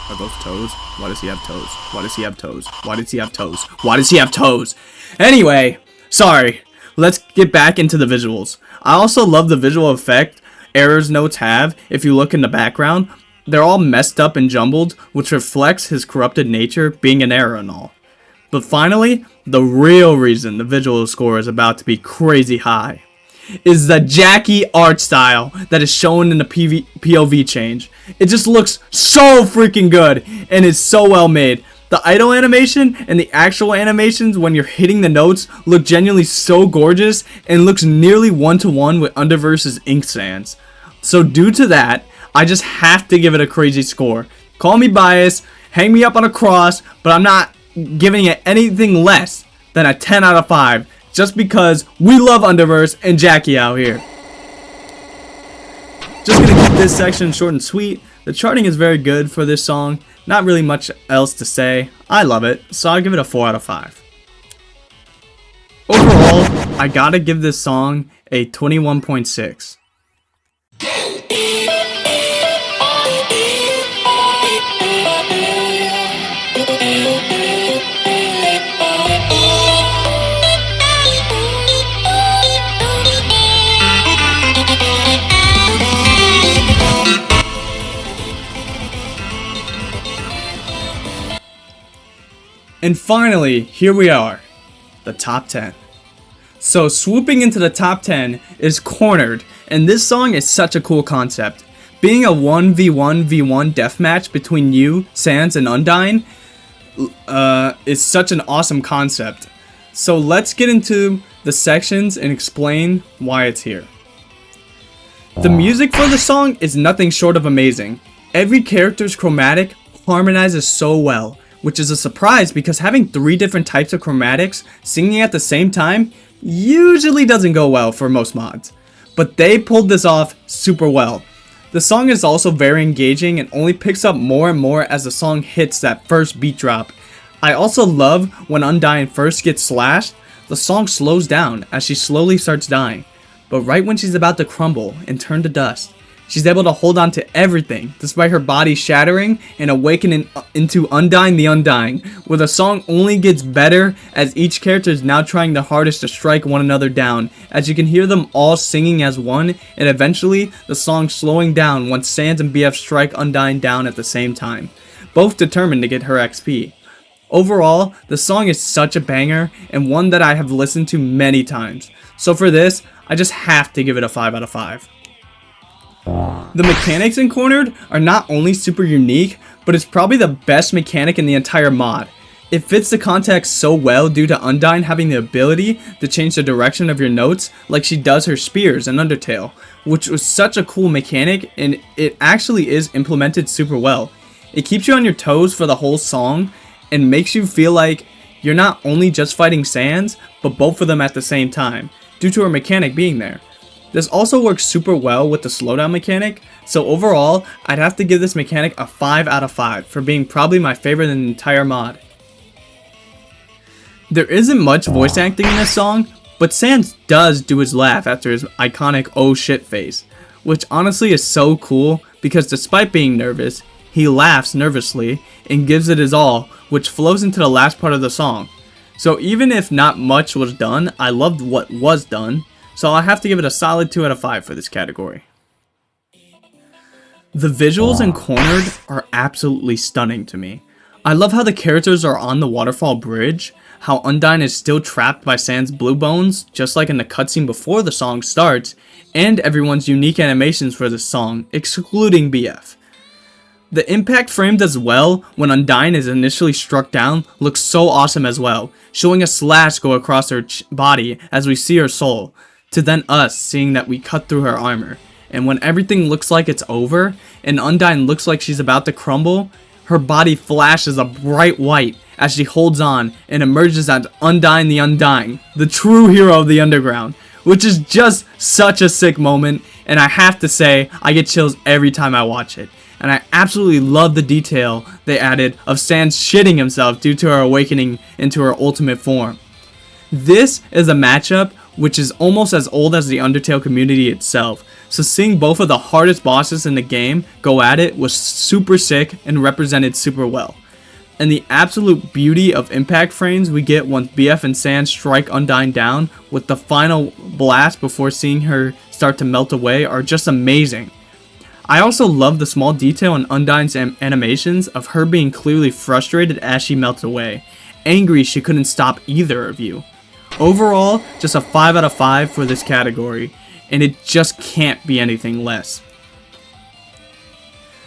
Are those toes? Why does he have toes? Why does he have toes? Why does he have toes? Why does he have toes? Anyway, sorry. Let's get back into the visuals. I also love the visual effect Error's notes have. If you look in the background, they're all messed up and jumbled, which reflects his corrupted nature, being an error and all. But finally, the real reason the visual score is about to be crazy high is the Jackie art style that is shown in the POV change. It just looks so freaking good and is so well made. The idle animation and the actual animations when you're hitting the notes look genuinely so gorgeous and looks nearly one-to-one with Underverse's Ink Sans. So due to that, I just have to give it a crazy score. Call me biased, hang me up on a cross, but I'm not giving it anything less than a 10 out of 5 just because we love Underverse and Jackie out here. Just gonna keep this section short and sweet. The charting is very good for this song. Not really much else to say. I love it, so I'll give it a 4 out of 5. Overall, I gotta give this song a 21.6. And finally, here we are, the top 10. So swooping into the top 10 is Cornered, and this song is such a cool concept. Being a 1v1v1 deathmatch between you, Sans, and Undyne is such an awesome concept. So let's get into the sections and explain why it's here. The music for the song is nothing short of amazing. Every character's chromatic harmonizes so well, which is a surprise because having 3 different types of chromatics singing at the same time usually doesn't go well for most mods. But they pulled this off super well. The song is also very engaging and only picks up more and more as the song hits that first beat drop. I also love when Undyne first gets slashed, the song slows down as she slowly starts dying. But right when she's about to crumble and turn to dust, she's able to hold on to everything despite her body shattering and awakening into Undyne the Undying, where the song only gets better as each character is now trying their hardest to strike one another down, as you can hear them all singing as one, and eventually the song slowing down once Sans and BF strike Undyne down at the same time, both determined to get her XP. Overall, the song is such a banger and one that I have listened to many times, so for this, I just have to give it a 5 out of 5. The mechanics in Cornered are not only super unique, but it's probably the best mechanic in the entire mod. It fits the context so well due to Undyne having the ability to change the direction of your notes like she does her spears in Undertale, which was such a cool mechanic, and it actually is implemented super well. It keeps you on your toes for the whole song and makes you feel like you're not only just fighting Sans, but both of them at the same time, due to her mechanic being there. This also works super well with the slowdown mechanic, so overall, I'd have to give this mechanic a 5 out of 5 for being probably my favorite in the entire mod. There isn't much voice acting in this song, but Sans does do his laugh after his iconic oh shit face, which honestly is so cool because despite being nervous, he laughs nervously and gives it his all, which flows into the last part of the song. So even if not much was done, I loved what was done, so I have to give it a solid 2 out of 5 for this category. The visuals in Cornered are absolutely stunning to me. I love how the characters are on the waterfall bridge, how Undyne is still trapped by Sans blue bones, just like in the cutscene before the song starts, and everyone's unique animations for this song, excluding BF. The impact framed as well when Undyne is initially struck down looks so awesome as well, showing a slash go across her body as we see her soul, to then us seeing that we cut through her armor. And when everything looks like it's over, and Undyne looks like she's about to crumble, her body flashes a bright white as she holds on and emerges as Undyne the Undying, the true hero of the underground, which is just such a sick moment, and I have to say, I get chills every time I watch it. And I absolutely love the detail they added of Sans shitting himself due to her awakening into her ultimate form. This is a matchup which is almost as old as the Undertale community itself, so seeing both of the hardest bosses in the game go at it was super sick and represented super well. And the absolute beauty of impact frames we get once BF and Sans strike Undyne down with the final blast before seeing her start to melt away are just amazing. I also love the small detail in Undyne's animations of her being clearly frustrated as she melts away, angry she couldn't stop either of you. Overall, just a 5 out of 5 for this category, and it just can't be anything less.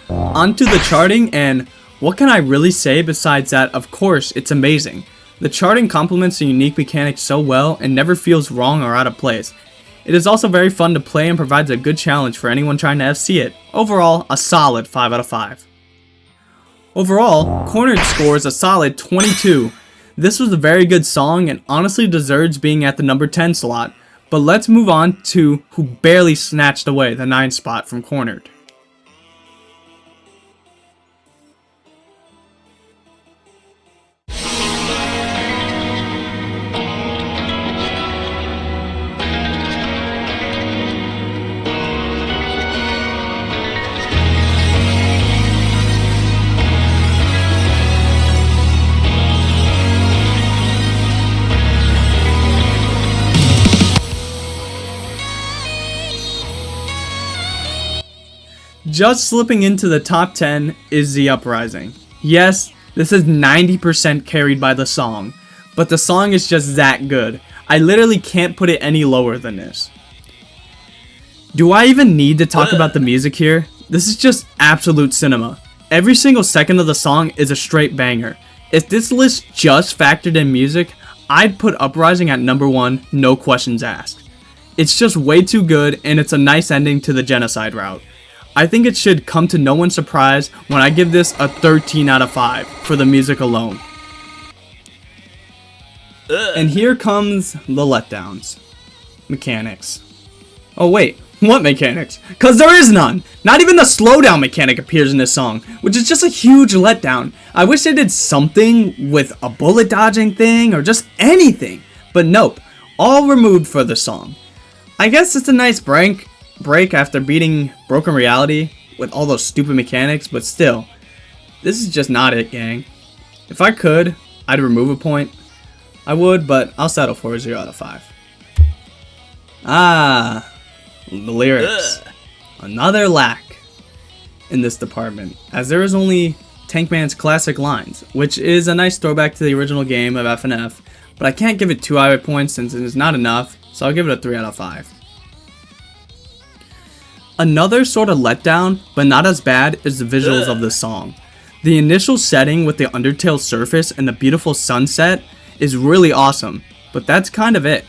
Onto the charting, and what can I really say besides that? Of course, it's amazing. The charting complements the unique mechanics so well and never feels wrong or out of place. It is also very fun to play and provides a good challenge for anyone trying to FC it. Overall, a solid 5 out of 5. Overall, Cornered scores a solid 22. This was a very good song and honestly deserves being at the number 10 slot, but let's move on to who barely snatched away the 9th spot from Cornered. Just slipping into the top 10 is The Uprising. Yes, this is 90% carried by the song, but the song is just that good. I literally can't put it any lower than this. Do I even need to talk about the music here? This is just absolute cinema. Every single second of the song is a straight banger. If this list just factored in music, I'd put Uprising at number 1, no questions asked. It's just way too good, and it's a nice ending to the genocide route. I think it should come to no one's surprise when I give this a 13 out of 5 for the music alone. And here comes the letdowns. Mechanics. Oh wait, what mechanics? Cause there is none! Not even the slowdown mechanic appears in this song, which is just a huge letdown. I wish they did something with a bullet dodging thing or just anything, but nope, all removed for the song. I guess it's a nice break after beating Broken Reality with all those stupid mechanics, but still, this is just not it, gang. If I could, I'd remove a point. I would, but I'll settle for a 0 out of 5. The lyrics. Another lack in this department, as there is only Tankman's classic lines, which is a nice throwback to the original game of FNF, but I can't give it 2 IRA points since it is not enough, so I'll give it a 3 out of 5. Another sort of letdown, but not as bad, is the visuals of this song. The initial setting with the Undertale surface and the beautiful sunset is really awesome, but that's kind of it.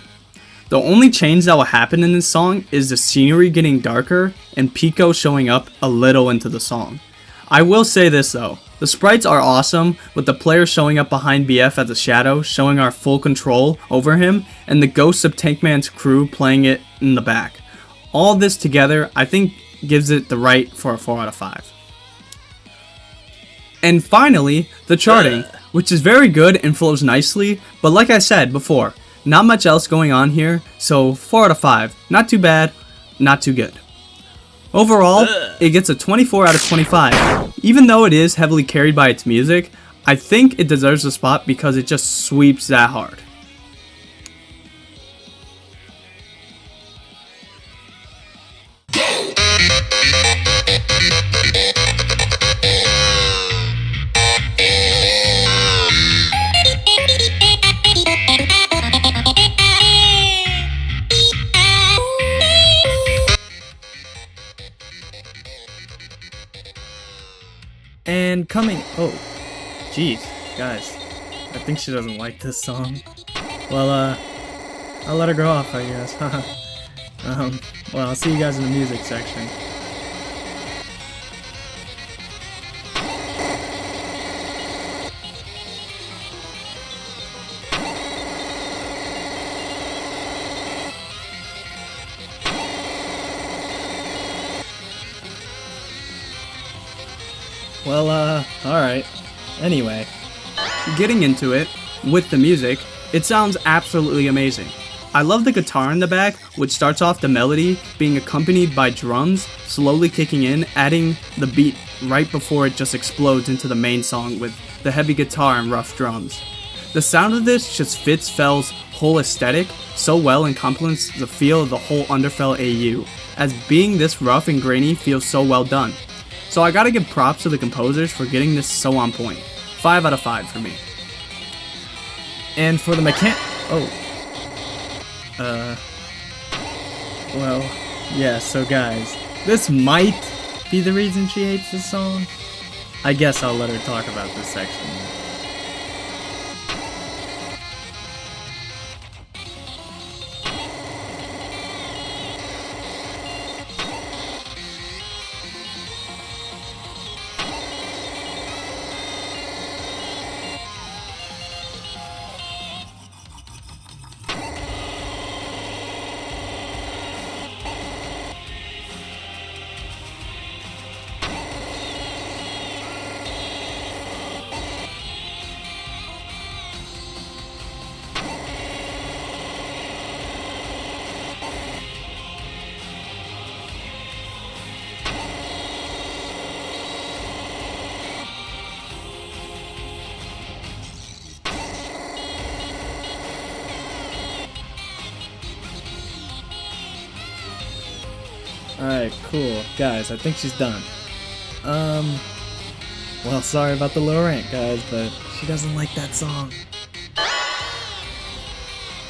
The only change that will happen in this song is the scenery getting darker and Pico showing up a little into the song. I will say this though, the sprites are awesome, with the player showing up behind BF as a shadow, showing our full control over him, and the ghosts of Tankman's crew playing it in the back. All this together, I think, gives it the right for a 4 out of 5. And finally, the charting, which is very good and flows nicely, but like I said before, not much else going on here, so 4 out of 5. Not too bad, not too good. Overall, it gets a 24 out of 25. Even though it is heavily carried by its music, I think it deserves a spot because it just sweeps that hard. And coming, oh, jeez, guys, I think she doesn't like this song. Well, I'll let her go off, I guess. Well, I'll see you guys in the music section. Well, alright. Anyway, getting into it, with the music, it sounds absolutely amazing. I love the guitar in the back, which starts off the melody being accompanied by drums, slowly kicking in, adding the beat right before it just explodes into the main song with the heavy guitar and rough drums. The sound of this just fits Fell's whole aesthetic so well and complements the feel of the whole Underfell AU, as being this rough and grainy feels so well done. So I gotta give props to the composers for getting this so on point. 5 out of 5 for me. And for the well, yeah, so guys, this might be the reason she hates this song. I guess I'll let her talk about this section. Alright, cool. Guys, I think she's done. Well, sorry about the low rank, guys, but she doesn't like that song.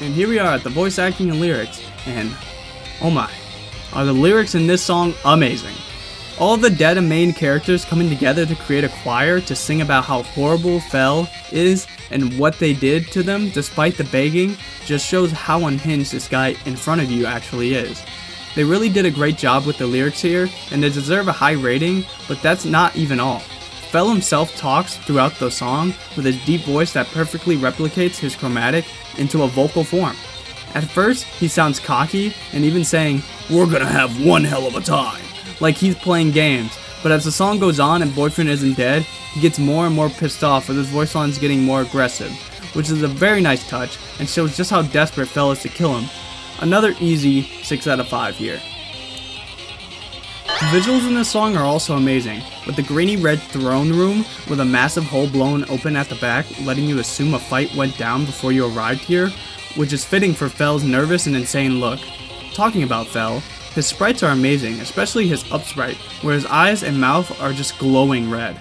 And here we are at the voice acting and lyrics, and oh my, are the lyrics in this song amazing. All the dead and main characters coming together to create a choir to sing about how horrible Fell is and what they did to them despite the begging just shows how unhinged this guy in front of you actually is. They really did a great job with the lyrics here, and they deserve a high rating, but that's not even all. Fel himself talks throughout the song with his deep voice that perfectly replicates his chromatic into a vocal form. At first, he sounds cocky and even saying, "We're gonna have one hell of a time," like he's playing games. But as the song goes on and Boyfriend Isn't Dead, he gets more and more pissed off with his voice lines getting more aggressive, which is a very nice touch and shows just how desperate Fel is to kill him. Another easy 6 out of 5 here. The visuals in this song are also amazing, with the grainy red throne room with a massive hole blown open at the back, letting you assume a fight went down before you arrived here, which is fitting for Fel's nervous and insane look. Talking about Fel, his sprites are amazing, especially his up sprite, where his eyes and mouth are just glowing red.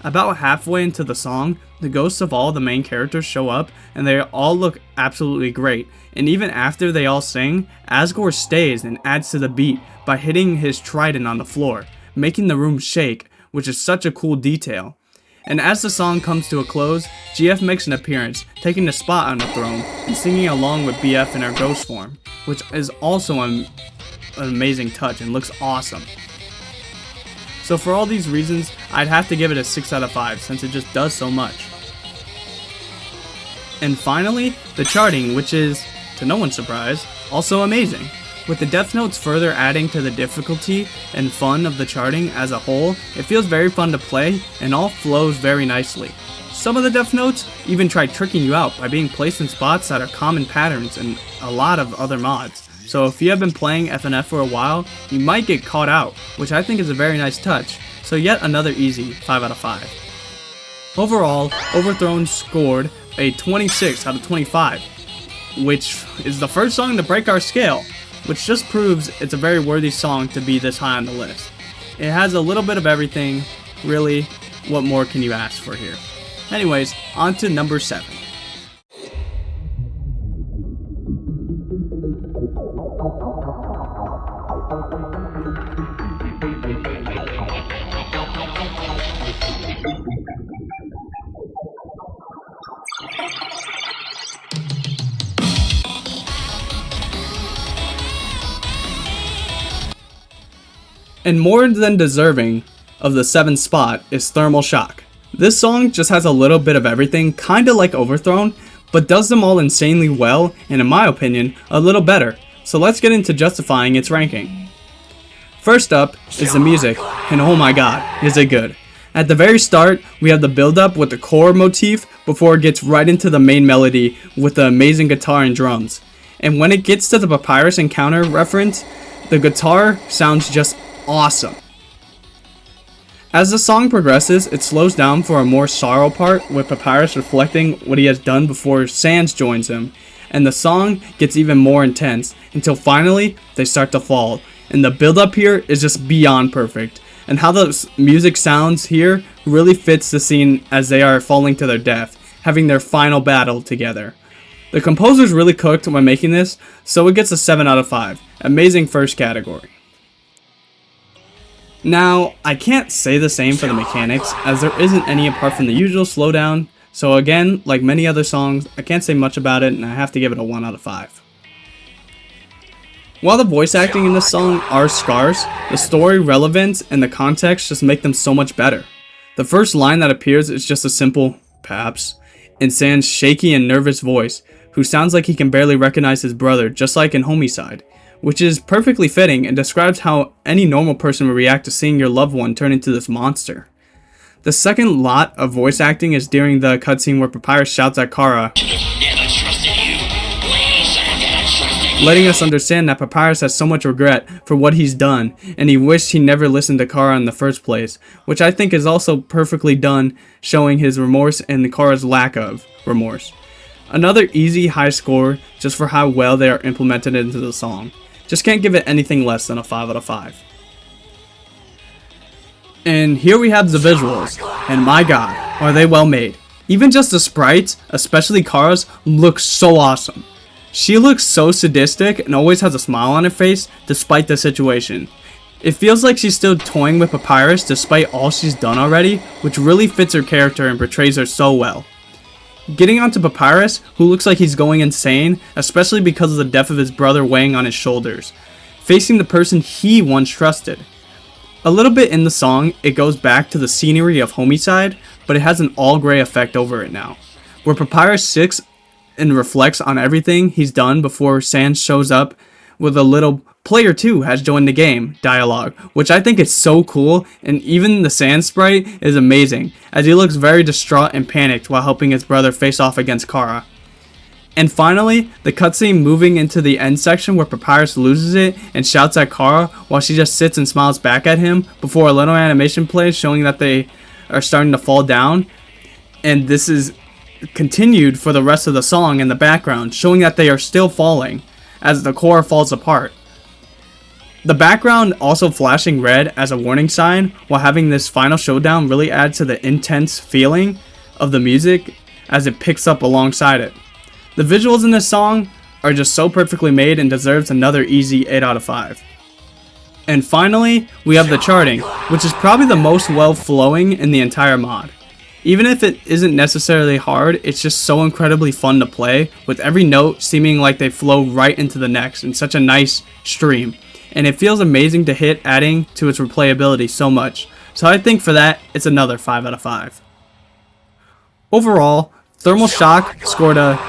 About halfway into the song, the ghosts of all the main characters show up and they all look absolutely great, and even after they all sing, Asgore stays and adds to the beat by hitting his trident on the floor, making the room shake, which is such a cool detail. And as the song comes to a close, GF makes an appearance, taking the spot on the throne and singing along with BF in her ghost form, which is also an amazing touch and looks awesome. So for all these reasons, I'd have to give it a 6 out of 5 since it just does so much. And finally, the charting, which is, to no one's surprise, also amazing. With the death notes further adding to the difficulty and fun of the charting as a whole, it feels very fun to play and all flows very nicely. Some of the death notes even try tricking you out by being placed in spots that are common patterns in a lot of other mods. So if you have been playing FNF for a while, you might get caught out, which I think is a very nice touch. So yet another easy 5 out of 5. Overall, Overthrown scored a 26 out of 25, which is the first song to break our scale, which just proves it's a very worthy song to be this high on the list. It has a little bit of everything, really, what more can you ask for here? Anyways, on to number 7. And more than deserving of the 7th spot is Thermal Shock. This song just has a little bit of everything, kinda like Overthrown, but does them all insanely well, and in my opinion, a little better. So let's get into justifying its ranking. First up is the music, and oh my god, is it good. At the very start, we have the build up with the core motif before it gets right into the main melody with the amazing guitar and drums. And when it gets to the Papyrus encounter reference, the guitar sounds just awesome. As the song progresses, it slows down for a more sorrow part with Papyrus reflecting what he has done before Sans joins him, and the song gets even more intense until finally they start to fall, and the build up here is just beyond perfect, and how the music sounds here really fits the scene as they are falling to their death, having their final battle together. The composers really cooked when making this, so it gets a 7 out of 5. Amazing first category. Now, I can't say the same for the mechanics, as there isn't any apart from the usual slowdown, so again, like many other songs, I can't say much about it and I have to give it a 1 out of 5. While the voice acting in this song are scarce, the story relevance and the context just make them so much better. The first line that appears is just a simple, "Paps," in Sans' shaky and nervous voice, who sounds like he can barely recognize his brother, just like in Homicide, which is perfectly fitting and describes how any normal person would react to seeing your loved one turn into this monster. The second lot of voice acting is during the cutscene where Papyrus shouts at Kara, letting us understand that Papyrus has so much regret for what he's done, and he wished he never listened to Kara in the first place, which I think is also perfectly done, showing his remorse and Kara's lack of remorse. Another easy high score just for how well they are implemented into the song. Just can't give it anything less than a 5 out of 5. And here we have the visuals, and my god, are they well made. Even just the sprites, especially Kara's, look so awesome. She looks so sadistic and always has a smile on her face despite the situation. It feels like she's still toying with Papyrus despite all she's done already, which really fits her character and portrays her so well. Getting onto Papyrus, who looks like he's going insane, especially because of the death of his brother weighing on his shoulders, facing the person he once trusted. A little bit in the song, it goes back to the scenery of Homicide, but it has an all-gray effect over it now, where Papyrus sits and reflects on everything he's done before Sans shows up with a little "Player 2 has joined the game" dialogue, which I think is so cool, and even the Sans sprite is amazing, as he looks very distraught and panicked while helping his brother face off against Kara. And finally, the cutscene moving into the end section where Papyrus loses it and shouts at Kara while she just sits and smiles back at him before a little animation plays showing that they are starting to fall down, and this is continued for the rest of the song in the background, showing that they are still falling as the core falls apart. The background also flashing red as a warning sign while having this final showdown really adds to the intense feeling of the music as it picks up alongside it. The visuals in this song are just so perfectly made and deserves another easy 8 out of 5. And finally, we have the charting, which is probably the most well-flowing in the entire mod. Even if it isn't necessarily hard, it's just so incredibly fun to play, with every note seeming like they flow right into the next in such a nice stream. And it feels amazing to hit, adding to its replayability so much. So I think for that, it's another 5 out of 5. Overall, Thermal Shock scored a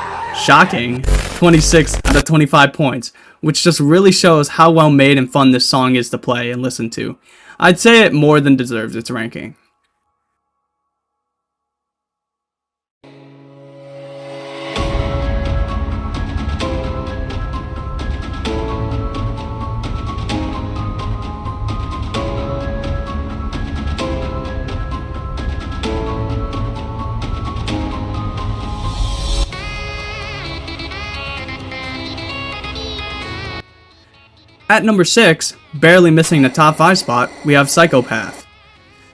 shocking 26 out of 25 points, which just really shows how well made and fun this song is to play and listen to. I'd say it more than deserves its ranking. At number 6, barely missing the top 5 spot, we have Psychopath.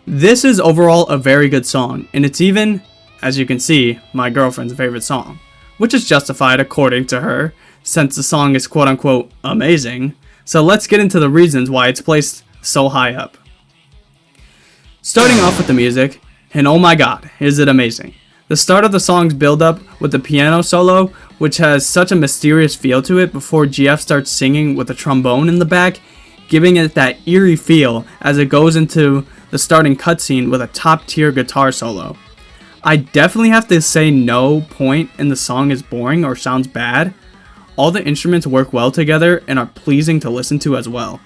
This is overall a very good song, and it's even, as you can see, my girlfriend's favorite song, which is justified according to her, since the song is quote unquote amazing. So let's get into the reasons why it's placed so high up. Starting off with the music, and oh my god, is it amazing. The start of the song's build up with the piano solo, which has such a mysterious feel to it before GF starts singing with a trombone in the back, giving it that eerie feel as it goes into the starting cutscene with a top tier guitar solo. I definitely have to say no point in the song is boring or sounds bad. All the instruments work well together and are pleasing to listen to as well.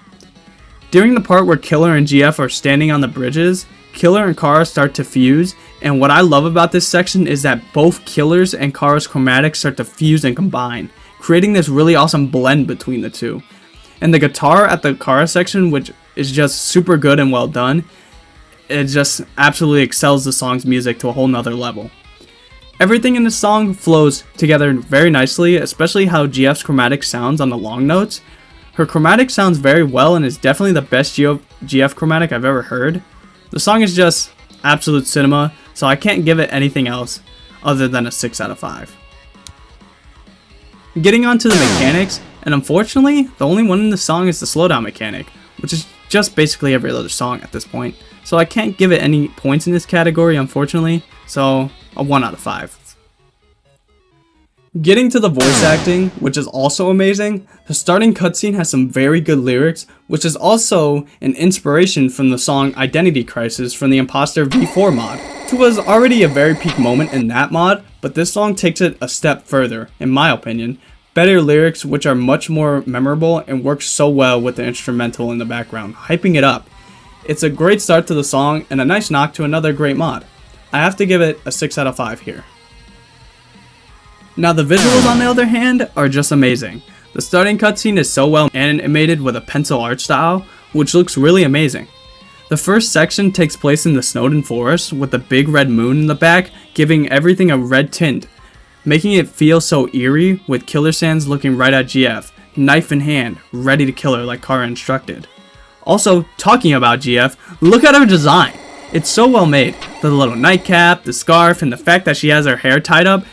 During the part where Killer and GF are standing on the bridges, Killer and Kara start to fuse, and what I love about this section is that both Killer's and Kara's chromatics start to fuse and combine, creating this really awesome blend between the two. And the guitar at the Kara section, which is just super good and well done, it just absolutely excels the song's music to a whole nother level. Everything in this song flows together very nicely, especially how GF's chromatic sounds on the long notes. Her chromatic sounds very well and is definitely the best GF chromatic I've ever heard. The song is just absolute cinema, so I can't give it anything else other than a 6 out of 5. Getting on to the mechanics, and unfortunately, the only one in the song is the slowdown mechanic, which is just basically every other song at this point. So I can't give it any points in this category, unfortunately, so a 1 out of 5. Getting to the voice acting, which is also amazing, the starting cutscene has some very good lyrics, which is also an inspiration from the song Identity Crisis from the Imposter V4 mod. It was already a very peak moment in that mod, but this song takes it a step further, in my opinion. Better lyrics which are much more memorable and work so well with the instrumental in the background, hyping it up. It's a great start to the song and a nice knock to another great mod. I have to give it a 6 out of 5 here. Now the visuals on the other hand are just amazing. The starting cutscene is so well animated with a pencil art style, which looks really amazing. The first section takes place in the Snowden Forest with the big red moon in the back, giving everything a red tint, making it feel so eerie with Killer Sans looking right at GF, knife in hand, ready to kill her like Kara instructed. Also, talking about GF, look at her design. It's so well made. The little nightcap, the scarf, and the fact that she has her hair tied up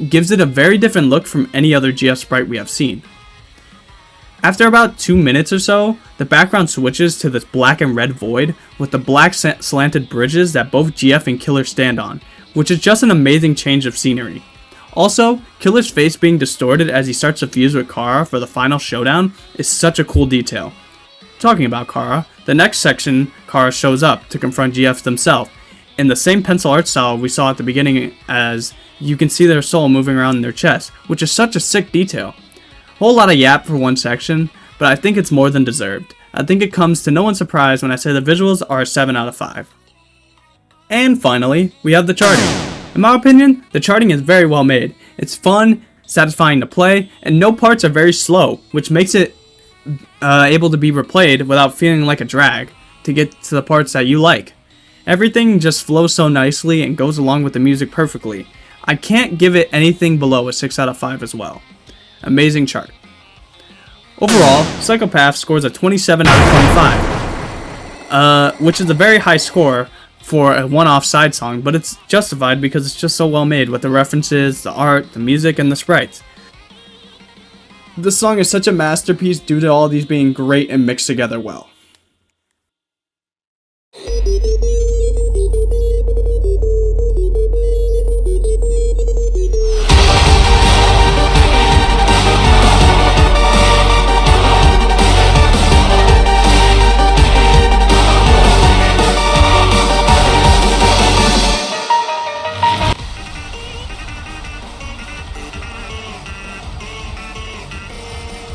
gives it a very different look from any other GF sprite we have seen. After about 2 minutes or so, the background switches to this black and red void with the black slanted bridges that both GF and Killer stand on, which is just an amazing change of scenery. Also, Killer's face being distorted as he starts to fuse with Kara for the final showdown is such a cool detail. Talking about Kara, the next section, Kara shows up to confront GF themselves, in the same pencil art style we saw at the beginning, as you can see their soul moving around in their chest, which is such a sick detail. Whole lot of yap for one section, but I think it's more than deserved. I think it comes to no one's surprise when I say the visuals are a 7 out of 5. And finally, we have the charting. In my opinion, the charting is very well made. It's fun, satisfying to play, and no parts are very slow, which makes it able to be replayed without feeling like a drag to get to the parts that you like. Everything just flows so nicely and goes along with the music perfectly. I can't give it anything below a 6 out of 5 as well. Amazing chart. Overall, Psychopath scores a 27 out of 25, which is a very high score for a one-off side song, but it's justified because it's just so well made with the references, the art, the music, and the sprites. This song is such a masterpiece due to all these being great and mixed together well.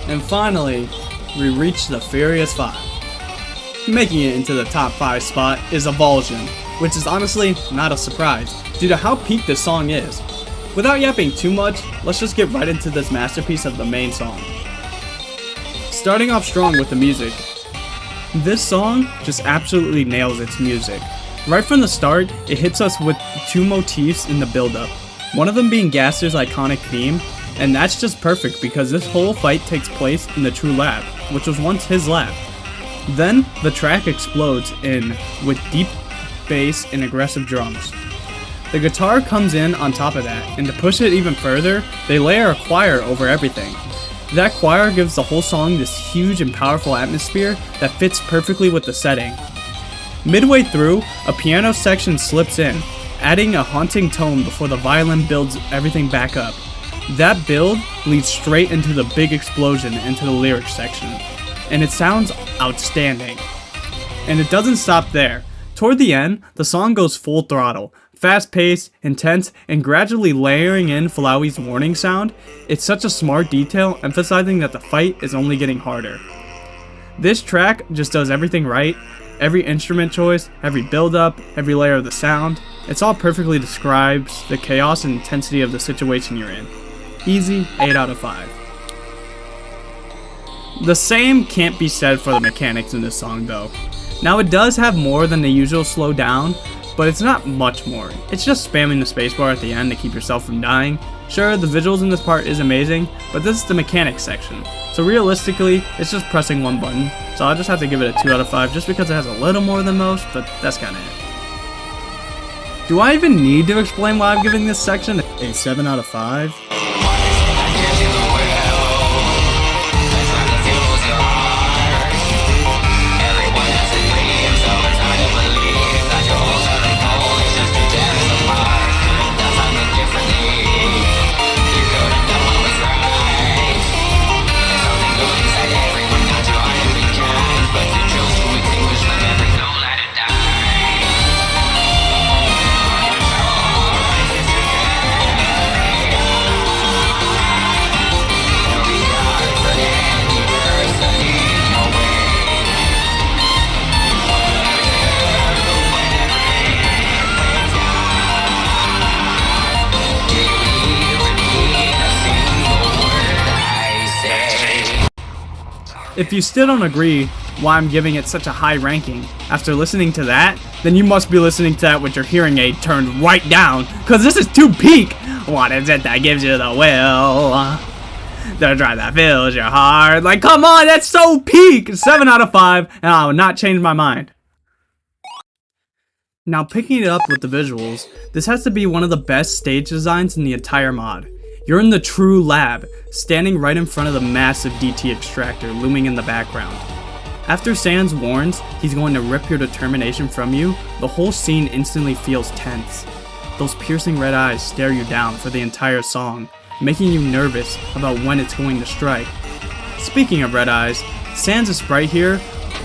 And finally, we reach the Furious 5. Making it into the top 5 spot is Avulsion, which is honestly not a surprise, due to how peak this song is. Without yapping too much, let's just get right into this masterpiece of the main song. Starting off strong with the music. This song just absolutely nails its music. Right from the start, it hits us with two motifs in the build-up, one of them being Gaster's iconic theme, and that's just perfect because this whole fight takes place in the true lab, which was once his lab. Then, the track explodes in with deep bass and aggressive drums. The guitar comes in on top of that, and to push it even further, they layer a choir over everything. That choir gives the whole song this huge and powerful atmosphere that fits perfectly with the setting. Midway through, a piano section slips in, adding a haunting tone before the violin builds everything back up. That build leads straight into the big explosion into the lyrics section, and it sounds outstanding. And it doesn't stop there. Toward the end, the song goes full throttle, fast-paced, intense, and gradually layering in Flowey's warning sound. It's such a smart detail, emphasizing that the fight is only getting harder. This track just does everything right. Every instrument choice, every build-up, every layer of the sound, it's all perfectly describes the chaos and intensity of the situation you're in. Easy 8 out of 5. The same can't be said for the mechanics in this song though. Now it does have more than the usual slow down, but it's not much more. It's just spamming the spacebar at the end to keep yourself from dying. Sure, the visuals in this part is amazing, but this is the mechanics section. So realistically, it's just pressing one button. So I'll just have to give it a 2 out of 5 just because it has a little more than most, but that's kinda it. Do I even need to explain why I'm giving this section a 7 out of 5? If you still don't agree why I'm giving it such a high ranking after listening to that, then you must be listening to that with your hearing aid turned right down, cause this is too peak. What is it that gives you the will? The drive that fills your heart. Like, come on, that's so peak. 7 out of 5, and I will not change my mind. Now picking it up with the visuals, this has to be one of the best stage designs in the entire mod. You're in the true lab, standing right in front of the massive DT extractor looming in the background. After Sans warns he's going to rip your determination from you, the whole scene instantly feels tense. Those piercing red eyes stare you down for the entire song, making you nervous about when it's going to strike. Speaking of red eyes, Sans' sprite here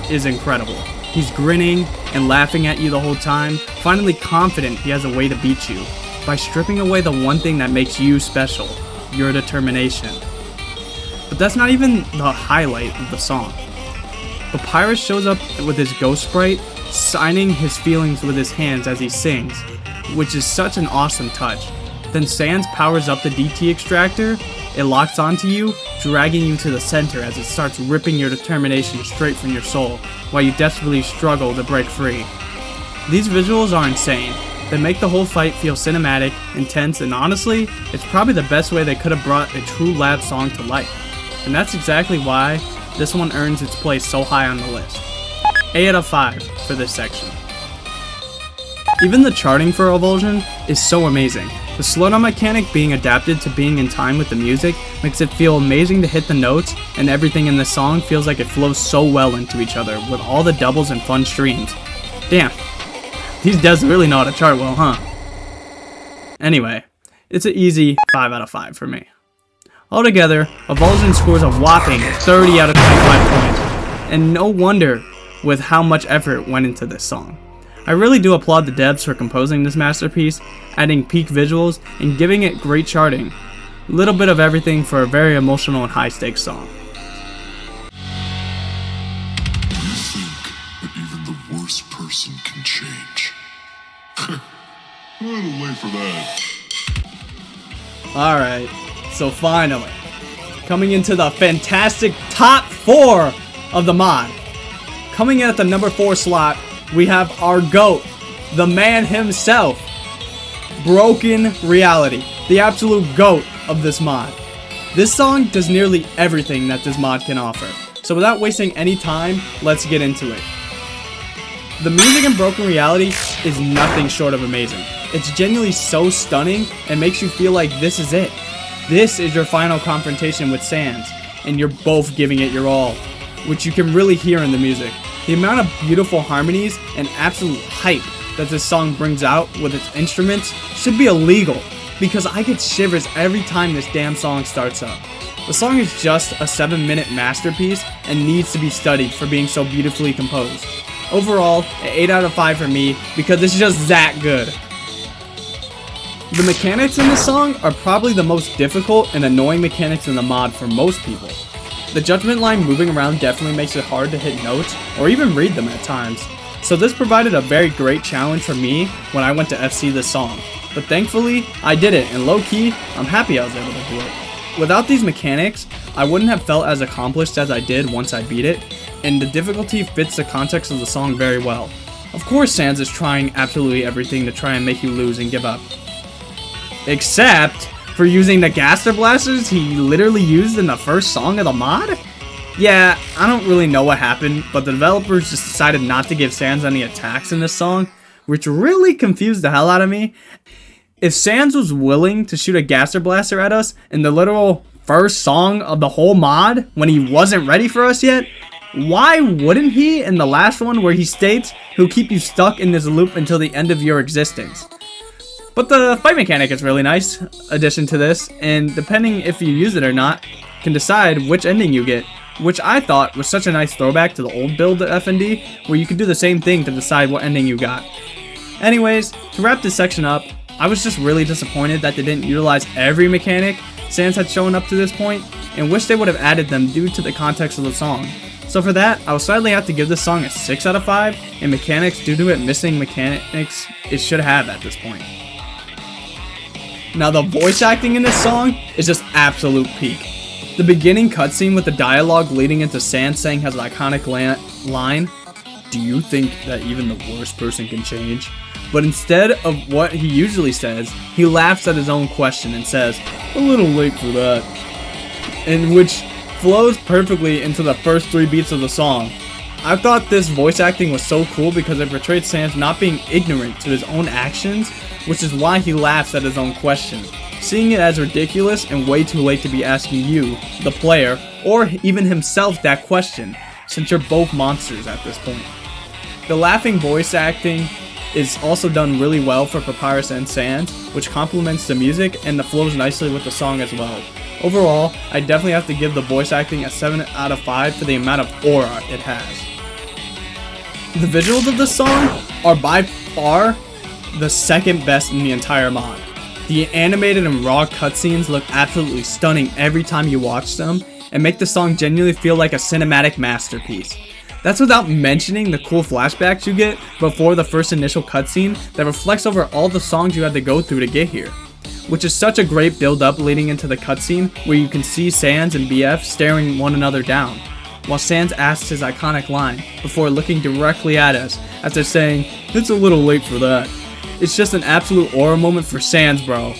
is incredible. He's grinning and laughing at you the whole time, finally confident he has a way to beat you, by stripping away the one thing that makes you special, your determination. But that's not even the highlight of the song. Papyrus shows up with his ghost sprite, signing his feelings with his hands as he sings, which is such an awesome touch. Then Sans powers up the DT extractor, it locks onto you, dragging you to the center as it starts ripping your determination straight from your soul, while you desperately struggle to break free. These visuals are insane. They make the whole fight feel cinematic, intense, and honestly, it's probably the best way they could have brought a true lab song to life. And that's exactly why this one earns its place so high on the list. 8 out of 5 for this section. Even the charting for Avulsion is so amazing. The slowdown mechanic being adapted to being in time with the music makes it feel amazing to hit the notes, and everything in this song feels like it flows so well into each other with all the doubles and fun streams. Damn, these devs really know how to chart well, huh? Anyway, it's an easy 5 out of 5 for me. Altogether, Avulsion scores a whopping 30 out of 25 points, and no wonder with how much effort went into this song. I really do applaud the devs for composing this masterpiece, adding peak visuals, and giving it great charting. A little bit of everything for a very emotional and high-stakes song. Do you think that even the worst person can change? A little late for that. Alright, so finally, coming into the fantastic top 4 of the mod. Coming in at the number 4 slot, we have our GOAT, the man himself, Broken Reality, the absolute GOAT of this mod. This song does nearly everything that this mod can offer, so without wasting any time, let's get into it. The music in Broken Reality is nothing short of amazing. It's genuinely so stunning and makes you feel like this is it. This is your final confrontation with Sans, and you're both giving it your all, which you can really hear in the music. The amount of beautiful harmonies and absolute hype that this song brings out with its instruments should be illegal, because I get shivers every time this damn song starts up. The song is just a 7-minute masterpiece and needs to be studied for being so beautifully composed. Overall, an 8 out of 5 for me because it's just that good. The mechanics in this song are probably the most difficult and annoying mechanics in the mod for most people. The judgment line moving around definitely makes it hard to hit notes or even read them at times. So this provided a very great challenge for me when I went to FC this song. But thankfully, I did it, and low-key, I'm happy I was able to do it. Without these mechanics, I wouldn't have felt as accomplished as I did once I beat it, and the difficulty fits the context of the song very well. Of course Sans is trying absolutely everything to try and make you lose and give up. Except for using the Gaster Blasters he literally used in the first song of the mod? Yeah, I don't really know what happened, but the developers just decided not to give Sans any attacks in this song, which really confused the hell out of me. If Sans was willing to shoot a Gaster Blaster at us in the literal first song of the whole mod when he wasn't ready for us yet, why wouldn't he in the last one where he states he'll keep you stuck in this loop until the end of your existence? But the fight mechanic is really nice addition to this, and depending if you use it or not, can decide which ending you get, which I thought was such a nice throwback to the old build of FND, where you could do the same thing to decide what ending you got. Anyways, to wrap this section up, I was just really disappointed that they didn't utilize every mechanic Sans had shown up to this point, and wish they would have added them due to the context of the song. So for that, I will sadly have to give this song a 6 out of 5, and mechanics due to it missing mechanics it should have at this point. Now the voice acting in this song is just absolute peak. The beginning cutscene with the dialogue leading into Sans saying his iconic line, "Do you think that even the worst person can change?" But instead of what he usually says, he laughs at his own question and says, "A little late for that," and which flows perfectly into the first 3 beats of the song. I thought this voice acting was so cool because it portrayed Sans not being ignorant to his own actions, which is why he laughs at his own question, seeing it as ridiculous and way too late to be asking you, the player, or even himself that question, since you're both monsters at this point. The laughing voice acting is also done really well for Papyrus and Sans, which complements the music and the flows nicely with the song as well. Overall, I definitely have to give the voice acting a 7 out of 5 for the amount of aura it has. The visuals of this song are by far the second best in the entire mod. The animated and raw cutscenes look absolutely stunning every time you watch them, and make the song genuinely feel like a cinematic masterpiece. That's without mentioning the cool flashbacks you get before the first initial cutscene that reflects over all the songs you had to go through to get here, which is such a great build up leading into the cutscene where you can see Sans and BF staring one another down, while Sans asks his iconic line before looking directly at us after saying, "It's a little late for that." It's just an absolute aura moment for Sans, bro.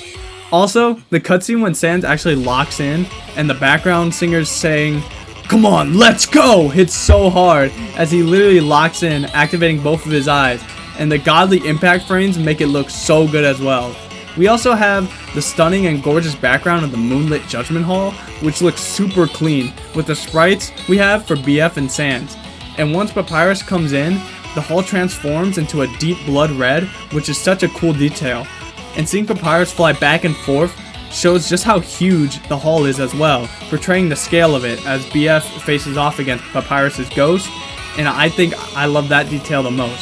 Also, the cutscene when Sans actually locks in and the background singer's saying, "Come on, let's go!" hits so hard as he literally locks in, activating both of his eyes, and the godly impact frames make it look so good as well. We also have the stunning and gorgeous background of the moonlit Judgment Hall, which looks super clean with the sprites we have for BF and Sans. And once Papyrus comes in, the hall transforms into a deep blood red, which is such a cool detail. And seeing Papyrus fly back and forth shows just how huge the hall is as well, portraying the scale of it as BF faces off against Papyrus's ghost, and I think I love that detail the most.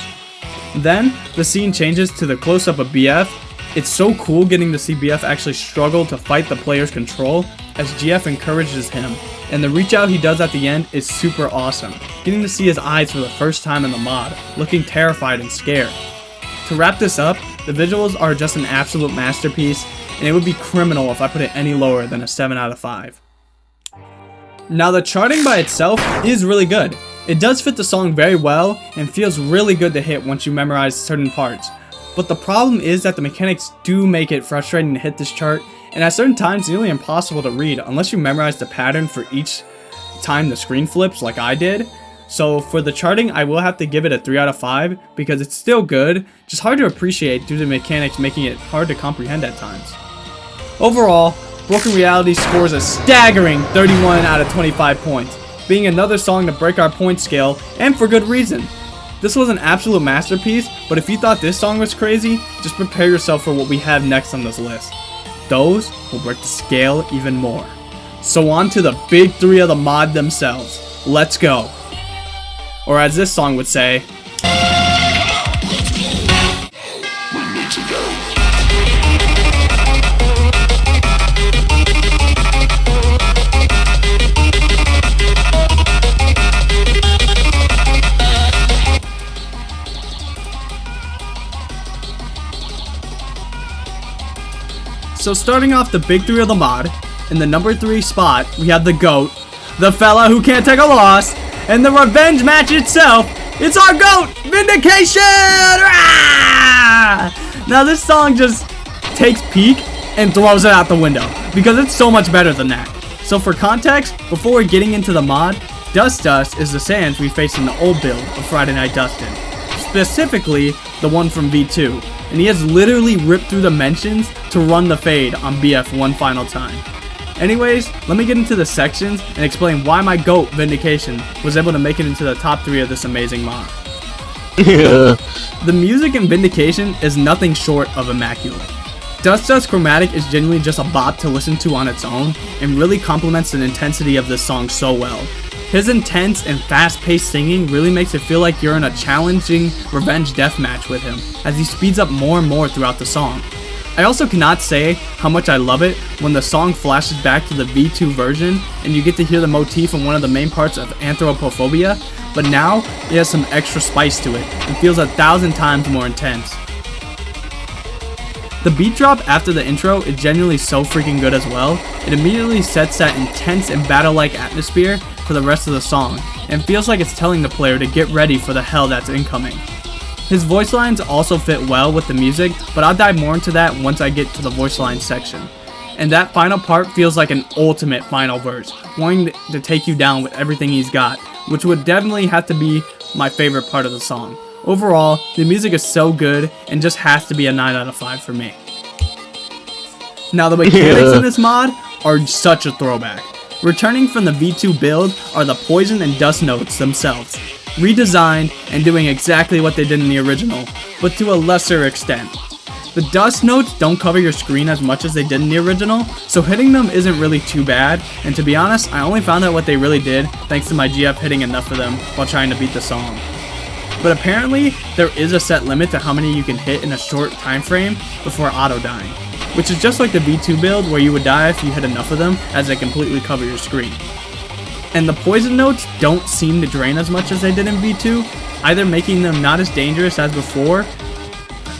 Then, the scene changes to the close-up of BF. It's so cool getting to see BF actually struggle to fight the player's control as GF encourages him, and the reach out he does at the end is super awesome, getting to see his eyes for the first time in the mod, looking terrified and scared. To wrap this up, the visuals are just an absolute masterpiece, and it would be criminal if I put it any lower than a 7 out of 5. Now the charting by itself is really good. It does fit the song very well and feels really good to hit once you memorize certain parts. But the problem is that the mechanics do make it frustrating to hit this chart, and at certain times nearly impossible to read unless you memorize the pattern for each time the screen flips like I did. So for the charting, I will have to give it a 3 out of 5 because it's still good, just hard to appreciate due to the mechanics making it hard to comprehend at times. Overall, Broken Reality scores a staggering 31 out of 25 points, being another song to break our point scale, and for good reason. This was an absolute masterpiece, but if you thought this song was crazy, just prepare yourself for what we have next on this list. Those will break the scale even more. So on to the big three of the mod themselves. Let's go. Or as this song would say, We need to go. so starting off the big three of the mod, in the number 3 spot, we have the GOAT, the fella who can't take a loss, and the revenge match itself, it's our GOAT, Vindication! Rah! Now this song just takes peak and throws it out the window, because it's so much better than that. So for context, before we're getting into the mod, Dust is the Sans we faced in the old build of Friday Night Dustin, specifically the one from V2, and he has literally ripped through dimensions to run the fade on BF one final time. Anyways, let me get into the sections and explain why my GOAT, Vindication, was able to make it into the top 3 of this amazing mod. The music in Vindication is nothing short of immaculate. Dust's chromatic is genuinely just a bop to listen to on its own, and really complements the intensity of this song so well. His intense and fast-paced singing really makes it feel like you're in a challenging revenge deathmatch with him, as he speeds up more and more throughout the song. I also cannot say how much I love it when the song flashes back to the V2 version and you get to hear the motif in one of the main parts of Anthropophobia, but now it has some extra spice to it and feels 1,000 times more intense. The beat drop after the intro is genuinely so freaking good as well. It immediately sets that intense and battle-like atmosphere for the rest of the song, and feels like it's telling the player to get ready for the hell that's incoming. His voice lines also fit well with the music, but I'll dive more into that once I get to the voice line section. And that final part feels like an ultimate final verse, wanting to take you down with everything he's got, which would definitely have to be my favorite part of the song. Overall, the music is so good and just has to be a 9 out of 5 for me. Now the mechanics in this mod are such a throwback. Returning from the V2 build are the poison and dust notes themselves. redesigned, and doing exactly what they did in the original, but to a lesser extent. The dust notes don't cover your screen as much as they did in the original, so hitting them isn't really too bad, and to be honest, I only found out what they really did thanks to my GF hitting enough of them while trying to beat the song. But apparently, there is a set limit to how many you can hit in a short time frame before auto-dying, which is just like the V2 build where you would die if you hit enough of them as they completely cover your screen. And the poison notes don't seem to drain as much as they did in V2, either making them not as dangerous as before.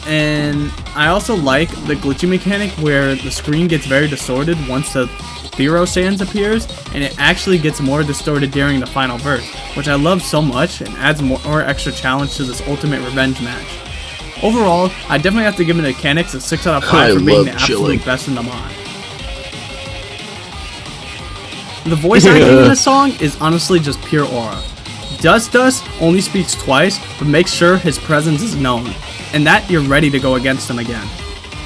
And I also like the glitchy mechanic where the screen gets very distorted once the Thero Sands appears, and it actually gets more distorted during the final verse, which I love so much and adds more extra challenge to this ultimate revenge match. Overall, I definitely have to give the mechanics a 6 out of 5 for being the absolute best in the mod. The voice acting in this song is honestly just pure aura. Dust only speaks twice, but makes sure his presence is known, and that you're ready to go against him again.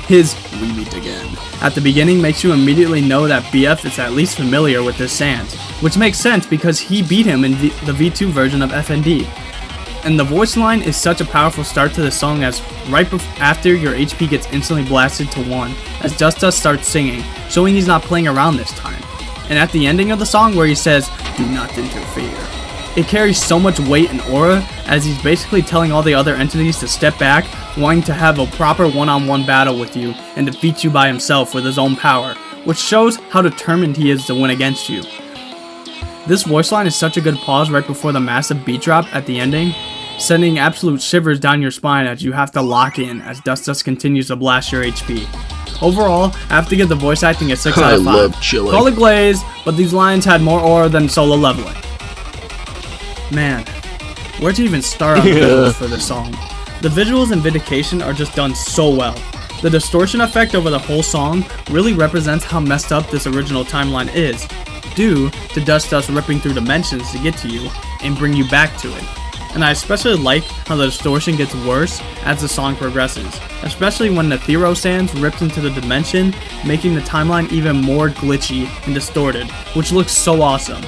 His "we meet again" at the beginning makes you immediately know that BF is at least familiar with this Sans, which makes sense because he beat him in the V2 version of FND. And the voice line is such a powerful start to the song, as right after your HP gets instantly blasted to 1 as Dust starts singing, showing he's not playing around this time. And at the ending of the song where he says, "do not interfere," it carries so much weight and aura, as he's basically telling all the other entities to step back, wanting to have a proper one-on-one battle with you and defeat you by himself with his own power, which shows how determined he is to win against you. This voice line is such a good pause right before the massive beat drop at the ending, sending absolute shivers down your spine as you have to lock in as Dust continues to blast your HP. Overall, I have to give the voice acting a 6 out of 5. I love chilling. Call it glaze, but these lines had more aura than solo leveling. Man, where to even start on the visuals for this song? The visuals and Vindication are just done so well. The distortion effect over the whole song really represents how messed up this original timeline is, due to Dust ripping through dimensions to get to you and bring you back to it. And I especially like how the distortion gets worse as the song progresses, especially when the Thero Sands rips into the dimension, making the timeline even more glitchy and distorted, which looks so awesome.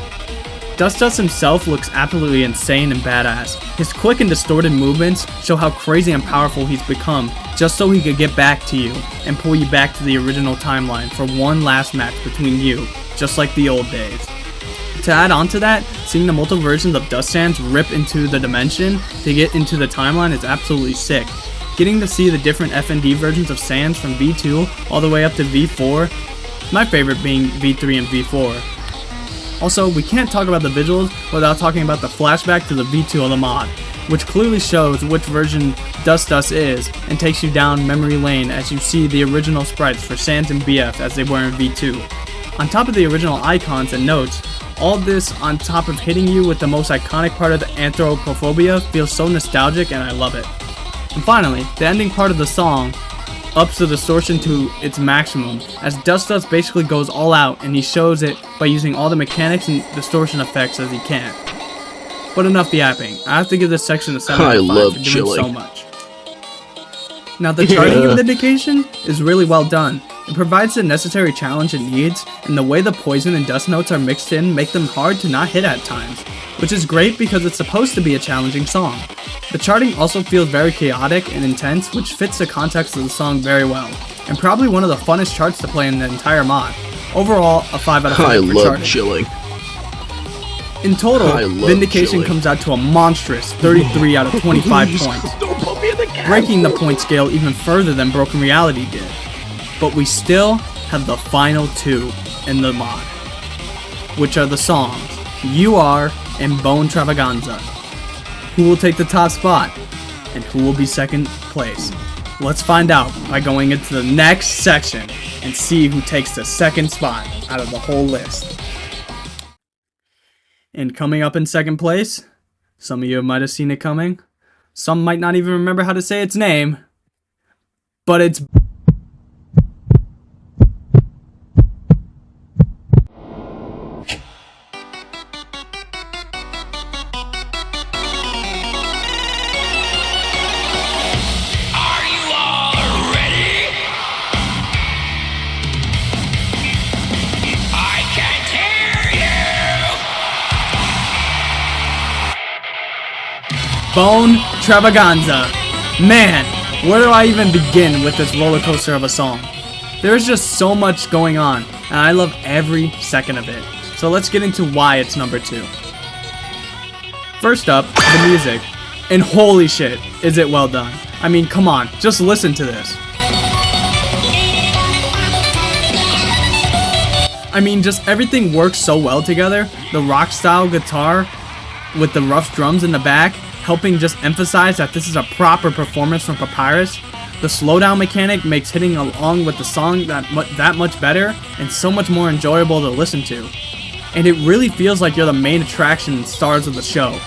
Dust himself looks absolutely insane and badass. His quick and distorted movements show how crazy and powerful he's become, just so he could get back to you and pull you back to the original timeline for one last match between you, just like the old days. To add on to that, seeing the multiple versions of Dust Sands rip into the dimension to get into the timeline is absolutely sick. Getting to see the different FND versions of Sands from V2 all the way up to V4, my favorite being V3 and V4. Also, we can't talk about the visuals without talking about the flashback to the V2 of the mod, which clearly shows which version Dust is and takes you down memory lane as you see the original sprites for Sans and BF as they were in V2. On top of the original icons and notes, all this on top of hitting you with the most iconic part of the anthropophobia feels so nostalgic, and I love it. And finally, the ending part of the song ups the distortion to its maximum, as Dust basically goes all out, and he shows it by using all the mechanics and distortion effects as he can. But enough yapping, I have to give this section a 7 out of 5 for doing so much. Now the charting of Vindication is really well done. It provides the necessary challenge it needs, and the way the poison and dust notes are mixed in make them hard to not hit at times, which is great because it's supposed to be a challenging song. The charting also feels very chaotic and intense, which fits the context of the song very well, and probably one of the funnest charts to play in the entire mod. Overall, a 5 out of 5 I for love charting. chilling. In total, I love Vindication chilling. comes out to a monstrous 33 out of 25 points, Don't put me in the cat. breaking the point scale even further than Broken Reality did. But we still have the final 2 in the mod, which are the songs You Are and Bone Travaganza. Who will take the top spot, and who will be second place? Let's find out by going into the next section and see who takes the second spot out of the whole list. And coming up in second place, some of you might have seen it coming, some might not even remember how to say its name, but it's Bone Travaganza. Man, where do I even begin with this roller coaster of a song? There's just so much going on, and I love every second of it. So let's get into why it's number 2. First up, the music. And holy shit, is it well done. I mean, come on, just listen to this. I mean, just everything works so well together. The rock style guitar with the rough drums in the back, helping just emphasize that this is a proper performance from Papyrus. The slowdown mechanic makes hitting along with the song that much better and so much more enjoyable to listen to. And it really feels like you're the main attraction and stars of the show.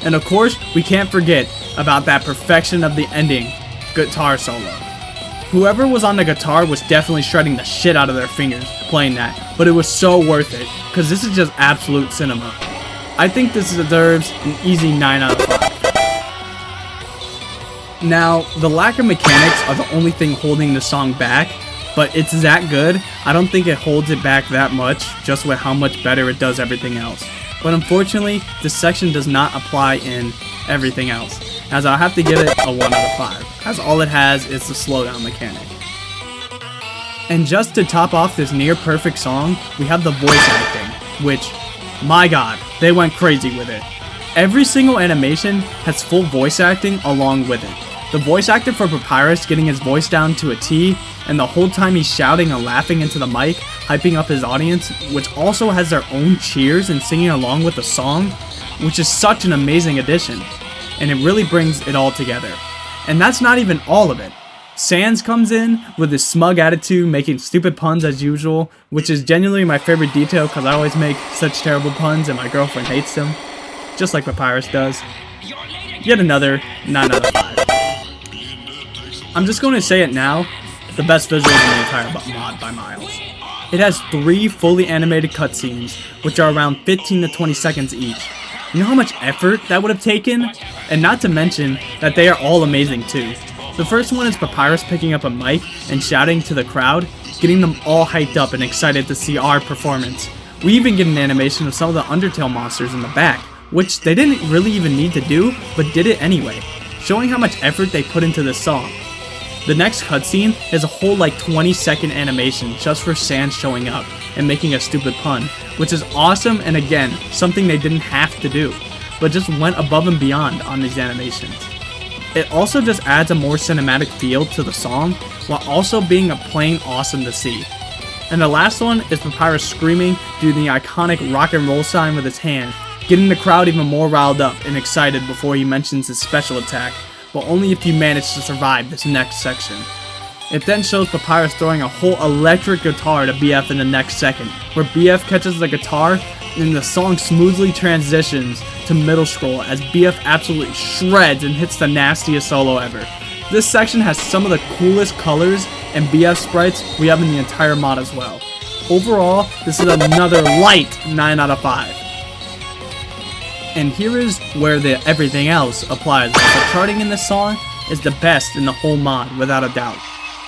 And of course, we can't forget about that perfection of the ending guitar solo. Whoever was on the guitar was definitely shredding the shit out of their fingers playing that, but it was so worth it, because this is just absolute cinema. I think this deserves an easy 9 out of 5. Now, the lack of mechanics are the only thing holding the song back, but it's that good, I don't think it holds it back that much, just with how much better it does everything else. But unfortunately, this section does not apply in everything else, as I'll have to give it a 1 out of 5, as all it has is the slowdown mechanic. And just to top off this near perfect song, we have the voice acting, which, my god, they went crazy with it. Every single animation has full voice acting along with it. The voice actor for Papyrus getting his voice down to a T, and the whole time he's shouting and laughing into the mic, hyping up his audience, which also has their own cheers and singing along with the song, which is such an amazing addition, and it really brings it all together. And that's not even all of it. Sans comes in with his smug attitude, making stupid puns as usual, which is genuinely my favorite detail because I always make such terrible puns and my girlfriend hates them, just like Papyrus does. Yet another 9 out of 5. I'm just going to say it now, the best visuals in the entire mod by miles. It has 3 fully animated cutscenes, which are around 15 to 20 seconds each. You know how much effort that would have taken? And not to mention that they are all amazing too. The first one is Papyrus picking up a mic and shouting to the crowd, getting them all hyped up and excited to see our performance. We even get an animation of some of the Undertale monsters in the back, which they didn't really even need to do, but did it anyway, showing how much effort they put into this song. The next cutscene is a whole 20-second animation just for Sans showing up and making a stupid pun, which is awesome and again, something they didn't have to do, but just went above and beyond on these animations. It also just adds a more cinematic feel to the song, while also being a plain awesome to see. And the last one is Papyrus screaming, doing the iconic rock and roll sign with his hand, getting the crowd even more riled up and excited before he mentions his special attack, but only if you manage to survive this next section. It then shows Papyrus throwing a whole electric guitar to BF in the next second, where BF catches the guitar and the song smoothly transitions to middle scroll as BF absolutely shreds and hits the nastiest solo ever. This section has some of the coolest colors and BF sprites we have in the entire mod as well. Overall, this is another light 9 out of 5. And here is where the everything else applies. The charting in this song is the best in the whole mod, without a doubt.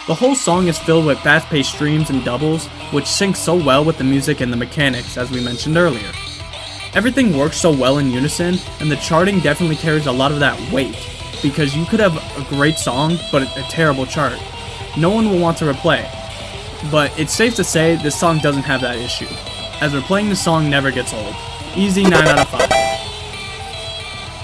The whole song is filled with fast-paced streams and doubles, which sync so well with the music and the mechanics, as we mentioned earlier. Everything works so well in unison, and the charting definitely carries a lot of that weight, because you could have a great song, but a terrible chart. No one will want to replay. But it's safe to say this song doesn't have that issue, as replaying the song never gets old. Easy 9 out of 5.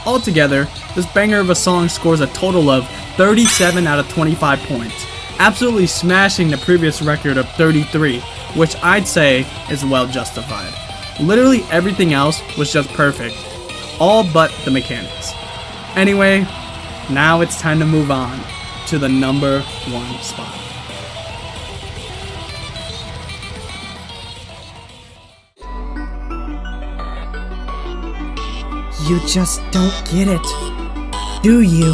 Altogether, this banger of a song scores a total of 37 out of 25 points, absolutely smashing the previous record of 33, which I'd say is well justified. Literally everything else was just perfect, all but the mechanics. Anyway, now it's time to move on to the number 1 spot. You just don't get it, do you?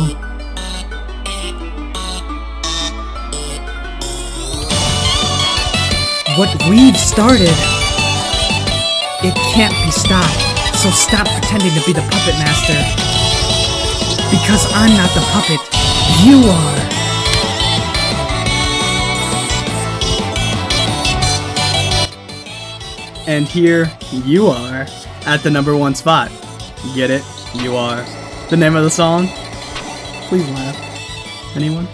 What we've started, it can't be stopped, so stop pretending to be the puppet master. Because I'm not the puppet, you are. And here you are at the number 1 spot. Get it? You are. the name of the song? Please laugh. Anyone?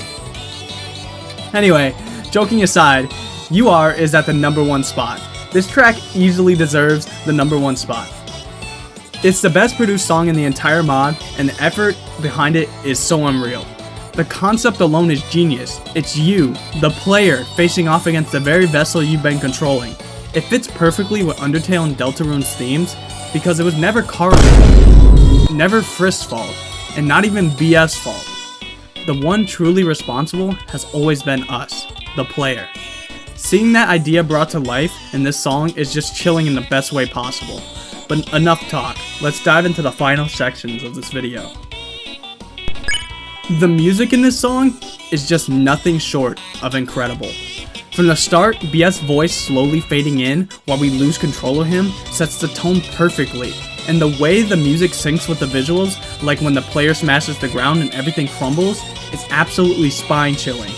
Anyway, joking aside, You Are is at the #1 spot. This track easily deserves the #1 spot. It's the best produced song in the entire mod, and the effort behind it is so unreal. The concept alone is genius. It's you, the player, facing off against the very vessel you've been controlling. It fits perfectly with Undertale and Deltarune's themes, because it was never Kara's fault, never Frisk's fault, and not even BF's fault. The one truly responsible has always been us, the player. Seeing that idea brought to life in this song is just chilling in the best way possible. But enough talk, let's dive into the final sections of this video. The music in this song is just nothing short of incredible. From the start, BF's voice slowly fading in while we lose control of him sets the tone perfectly, and the way the music syncs with the visuals, like when the player smashes the ground and everything crumbles, is absolutely spine-chilling.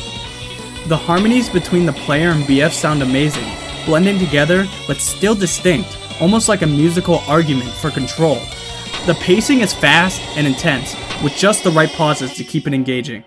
The harmonies between the player and BF sound amazing, blending together but still distinct, almost like a musical argument for control. The pacing is fast and intense, with just the right pauses to keep it engaging.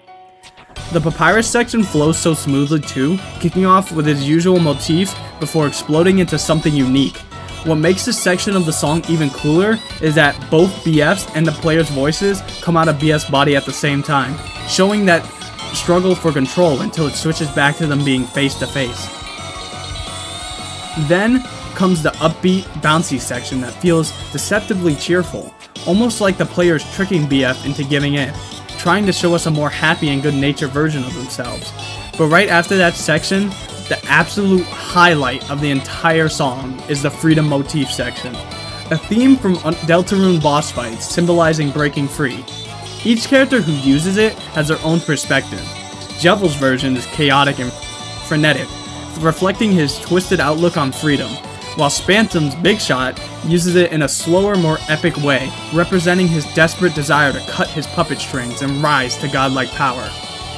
The Papyrus section flows so smoothly too, kicking off with its usual motif before exploding into something unique. What makes this section of the song even cooler is that both BF's and the player's voices come out of BF's body at the same time, showing that struggle for control until it switches back to them being face to face. Then comes the upbeat, bouncy section that feels deceptively cheerful, almost like the player's tricking BF into giving in, trying to show us a more happy and good-natured version of themselves. But right after that section, the absolute highlight of the entire song is the freedom motif section, a theme from Deltarune boss fights symbolizing breaking free. Each character who uses it has their own perspective. Jevel's version is chaotic and frenetic, reflecting his twisted outlook on freedom, while Spantum's Big Shot uses it in a slower, more epic way, representing his desperate desire to cut his puppet strings and rise to godlike power.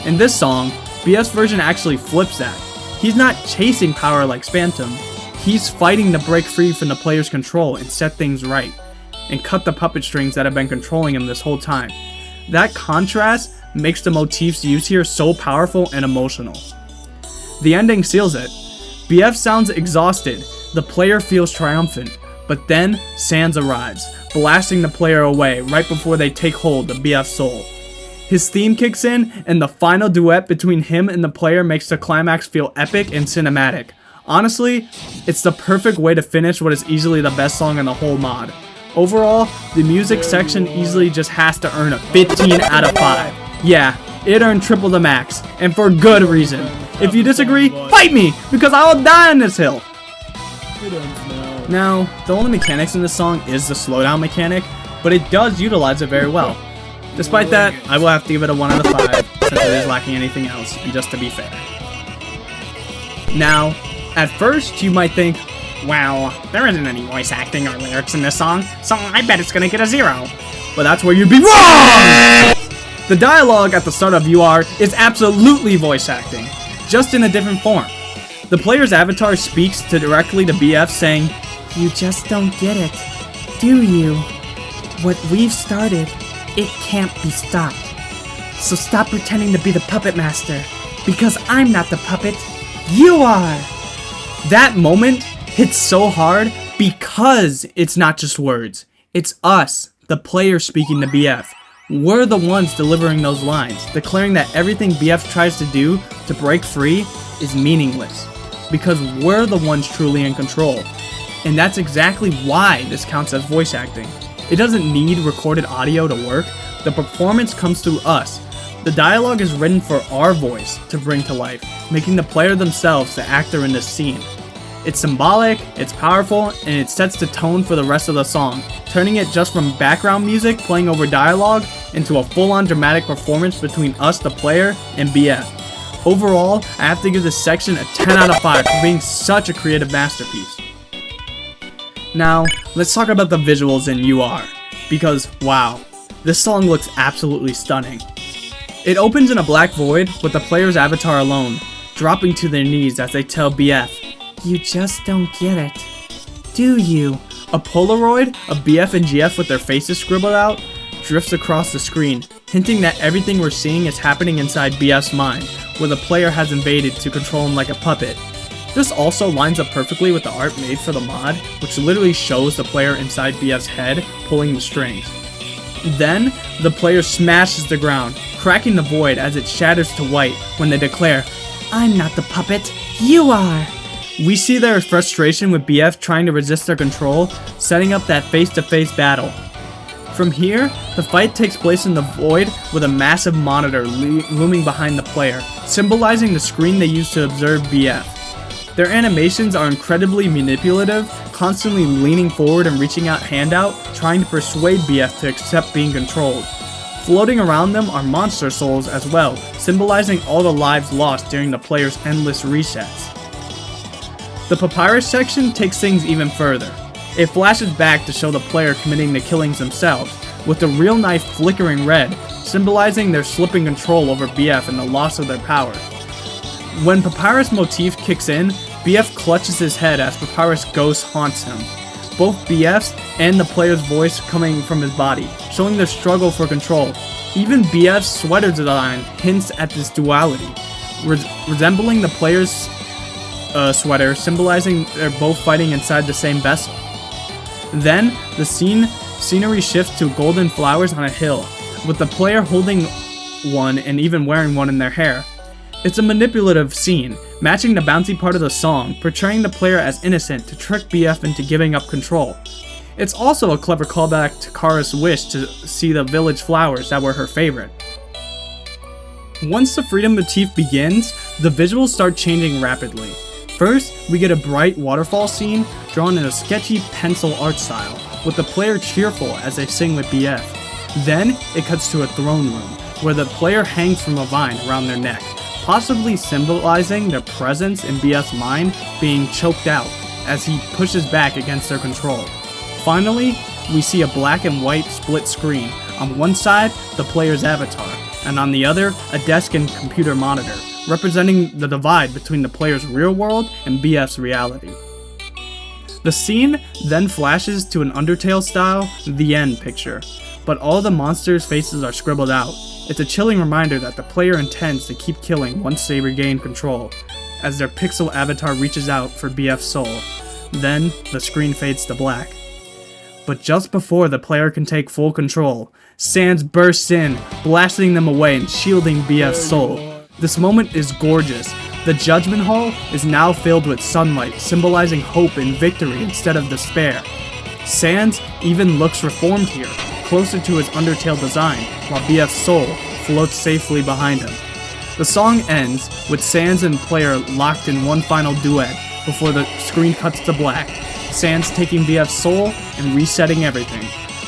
In this song, BF's version actually flips that. He's not chasing power like Spantum, he's fighting to break free from the player's control and set things right, and cut the puppet strings that have been controlling him this whole time. That contrast makes the motifs used here so powerful and emotional. The ending seals it. BF sounds exhausted, the player feels triumphant, but then Sans arrives, blasting the player away right before they take hold of BF's soul. His theme kicks in, and the final duet between him and the player makes the climax feel epic and cinematic. Honestly, it's the perfect way to finish what is easily the best song in the whole mod. Overall, the music section easily just has to earn a 15 out of 5. Yeah, it earned triple the max, and for good reason. If you disagree, fight me, because I will die on this hill! Now, the only mechanics in this song is the slowdown mechanic, but it does utilize it very well. Despite that, I will have to give it a 1 out of 5, since it is lacking anything else, and just to be fair. Now, at first, you might think, Well, there isn't any voice acting or lyrics in this song, so I bet it's gonna get a 0. but that's where you'd be wrong! The dialogue at the start of You Are is absolutely voice acting, just in a different form. The player's avatar speaks directly to BF saying, You just don't get it, do you? What we've started, it can't be stopped. So stop pretending to be the puppet master, because I'm not the puppet, you are! That moment hits so hard because it's not just words. It's us, the player, speaking to BF. We're the ones delivering those lines, declaring that everything BF tries to do to break free is meaningless, because we're the ones truly in control. And that's exactly why this counts as voice acting. It doesn't need recorded audio to work. The performance comes through us. The dialogue is written for our voice to bring to life, making the player themselves the actor in this scene. It's symbolic, it's powerful, and it sets the tone for the rest of the song, turning it just from background music playing over dialogue into a full-on dramatic performance between us, the player, and BF. Overall, I have to give this section a 10 out of 5 for being such a creative masterpiece. Now, let's talk about the visuals in You Are, because wow, this song looks absolutely stunning. It opens in a black void with the player's avatar alone, dropping to their knees as they tell BF, You just don't get it, do you? A Polaroid of BF and GF with their faces scribbled out drifts across the screen, hinting that everything we're seeing is happening inside BF's mind, where the player has invaded to control him like a puppet. This also lines up perfectly with the art made for the mod, which literally shows the player inside BF's head pulling the strings. Then, the player smashes the ground, cracking the void as it shatters to white when they declare, I'm not the puppet, you are! we see their frustration with BF trying to resist their control, setting up that face-to-face battle. From here, the fight takes place in the void with a massive monitor looming behind the player, symbolizing the screen they use to observe BF. Their animations are incredibly manipulative, constantly leaning forward and reaching out hand out, trying to persuade BF to accept being controlled. Floating around them are monster souls as well, symbolizing all the lives lost during the player's endless resets. The papyrus section takes things even further. It flashes back to show the player committing the killings themselves, with the real knife flickering red, symbolizing their slipping control over BF and the loss of their power. When Papyrus motif kicks in, BF clutches his head as Papyrus ghost haunts him, both BF's and the player's voice coming from his body, showing their struggle for control. Even BF's sweater design hints at this duality, resembling the player's sweater, symbolizing they're both fighting inside the same vessel. Then, the scenery shifts to golden flowers on a hill, with the player holding one and even wearing one in their hair. It's a manipulative scene, matching the bouncy part of the song, portraying the player as innocent to trick BF into giving up control. It's also a clever callback to Kara's wish to see the village flowers that were her favorite. Once the freedom motif begins, the visuals start changing rapidly. First, we get a bright waterfall scene drawn in a sketchy pencil art style, with the player cheerful as they sing with BF. Then, it cuts to a throne room, where the player hangs from a vine around their neck, possibly symbolizing their presence in BF's mind being choked out as he pushes back against their control. Finally, we see a black and white split screen. On one side, the player's avatar, and on the other, a desk and computer monitor, representing the divide between the player's real world and BF's reality. The scene then flashes to an Undertale-style The End picture, but all the monsters' faces are scribbled out. It's a chilling reminder that the player intends to keep killing once they regain control, as their pixel avatar reaches out for BF's soul. Then, the screen fades to black. But just before the player can take full control, Sans bursts in, blasting them away and shielding BF's soul. This moment is gorgeous. The Judgment Hall is now filled with sunlight, symbolizing hope and victory instead of despair. Sans even looks reformed here, closer to his Undertale design, while BF's soul floats safely behind him. The song ends with Sans and player locked in one final duet before the screen cuts to black, Sans taking BF's soul and resetting everything.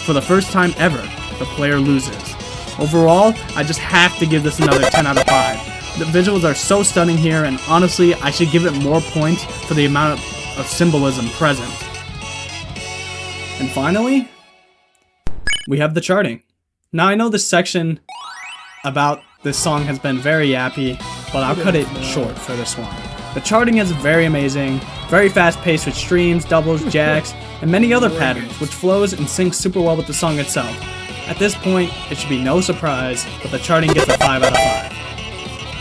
For the first time ever, the player loses. Overall, I just have to give this another 10 out of 5. The visuals are so stunning here, and honestly, I should give it more points for the amount of symbolism present. And finally, we have the charting. Now I know this section about this song has been very yappy, but I'll cut it short for this one. The charting is very amazing, very fast paced with streams, doubles, jacks, and many other patterns, which flows and syncs super well with the song itself. At this point, it should be no surprise, but the charting gets a 5 out of 5.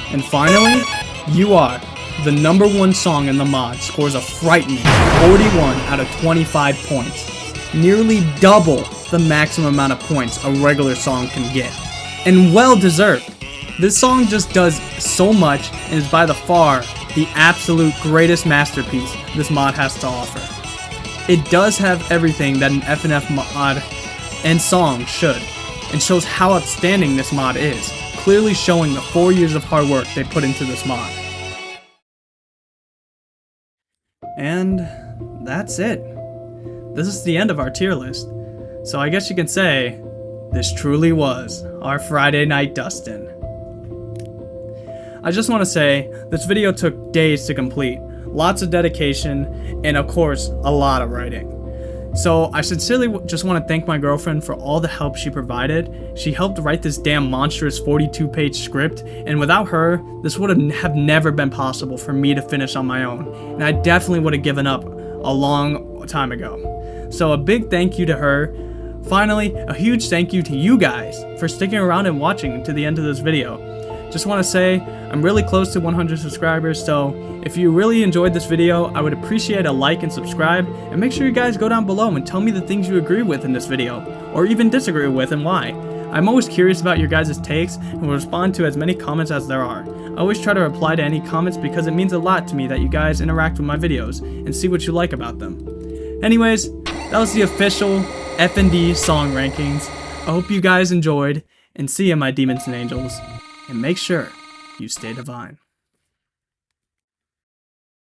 And finally, You Are, the #1 song in the mod, scores a frightening 41 out of 25 points. Nearly double the maximum amount of points a regular song can get. And well deserved. This song just does so much and is by far the absolute greatest masterpiece this mod has to offer. It does have everything that an FNF mod and song should, and shows how outstanding this mod is, clearly showing the 4 years of hard work they put into this mod. And that's it. This is the end of our tier list. So I guess you can say, this truly was our Friday Night Dustin. I just want to say, this video took days to complete, lots of dedication, and of course, a lot of writing. So I sincerely just want to thank my girlfriend for all the help she provided. She helped write this damn monstrous 42-page script, and without her, this would have never been possible for me to finish on my own, and I definitely would have given up a long time ago. So a big thank you to her Finally, a huge thank you to you guys for sticking around and watching to the end of this video. Just want to say, I'm really close to 100 subscribers, so if you really enjoyed this video, I would appreciate a like and subscribe, and make sure you guys go down below and tell me the things you agree with in this video, or even disagree with and why. I'm always curious about your guys' takes and will respond to as many comments as there are. I always try to reply to any comments because it means a lot to me that you guys interact with my videos and see what you like about them. Anyways, that was the official F&D song rankings. I hope you guys enjoyed, and see ya, my demons and angels. And make sure you stay divine.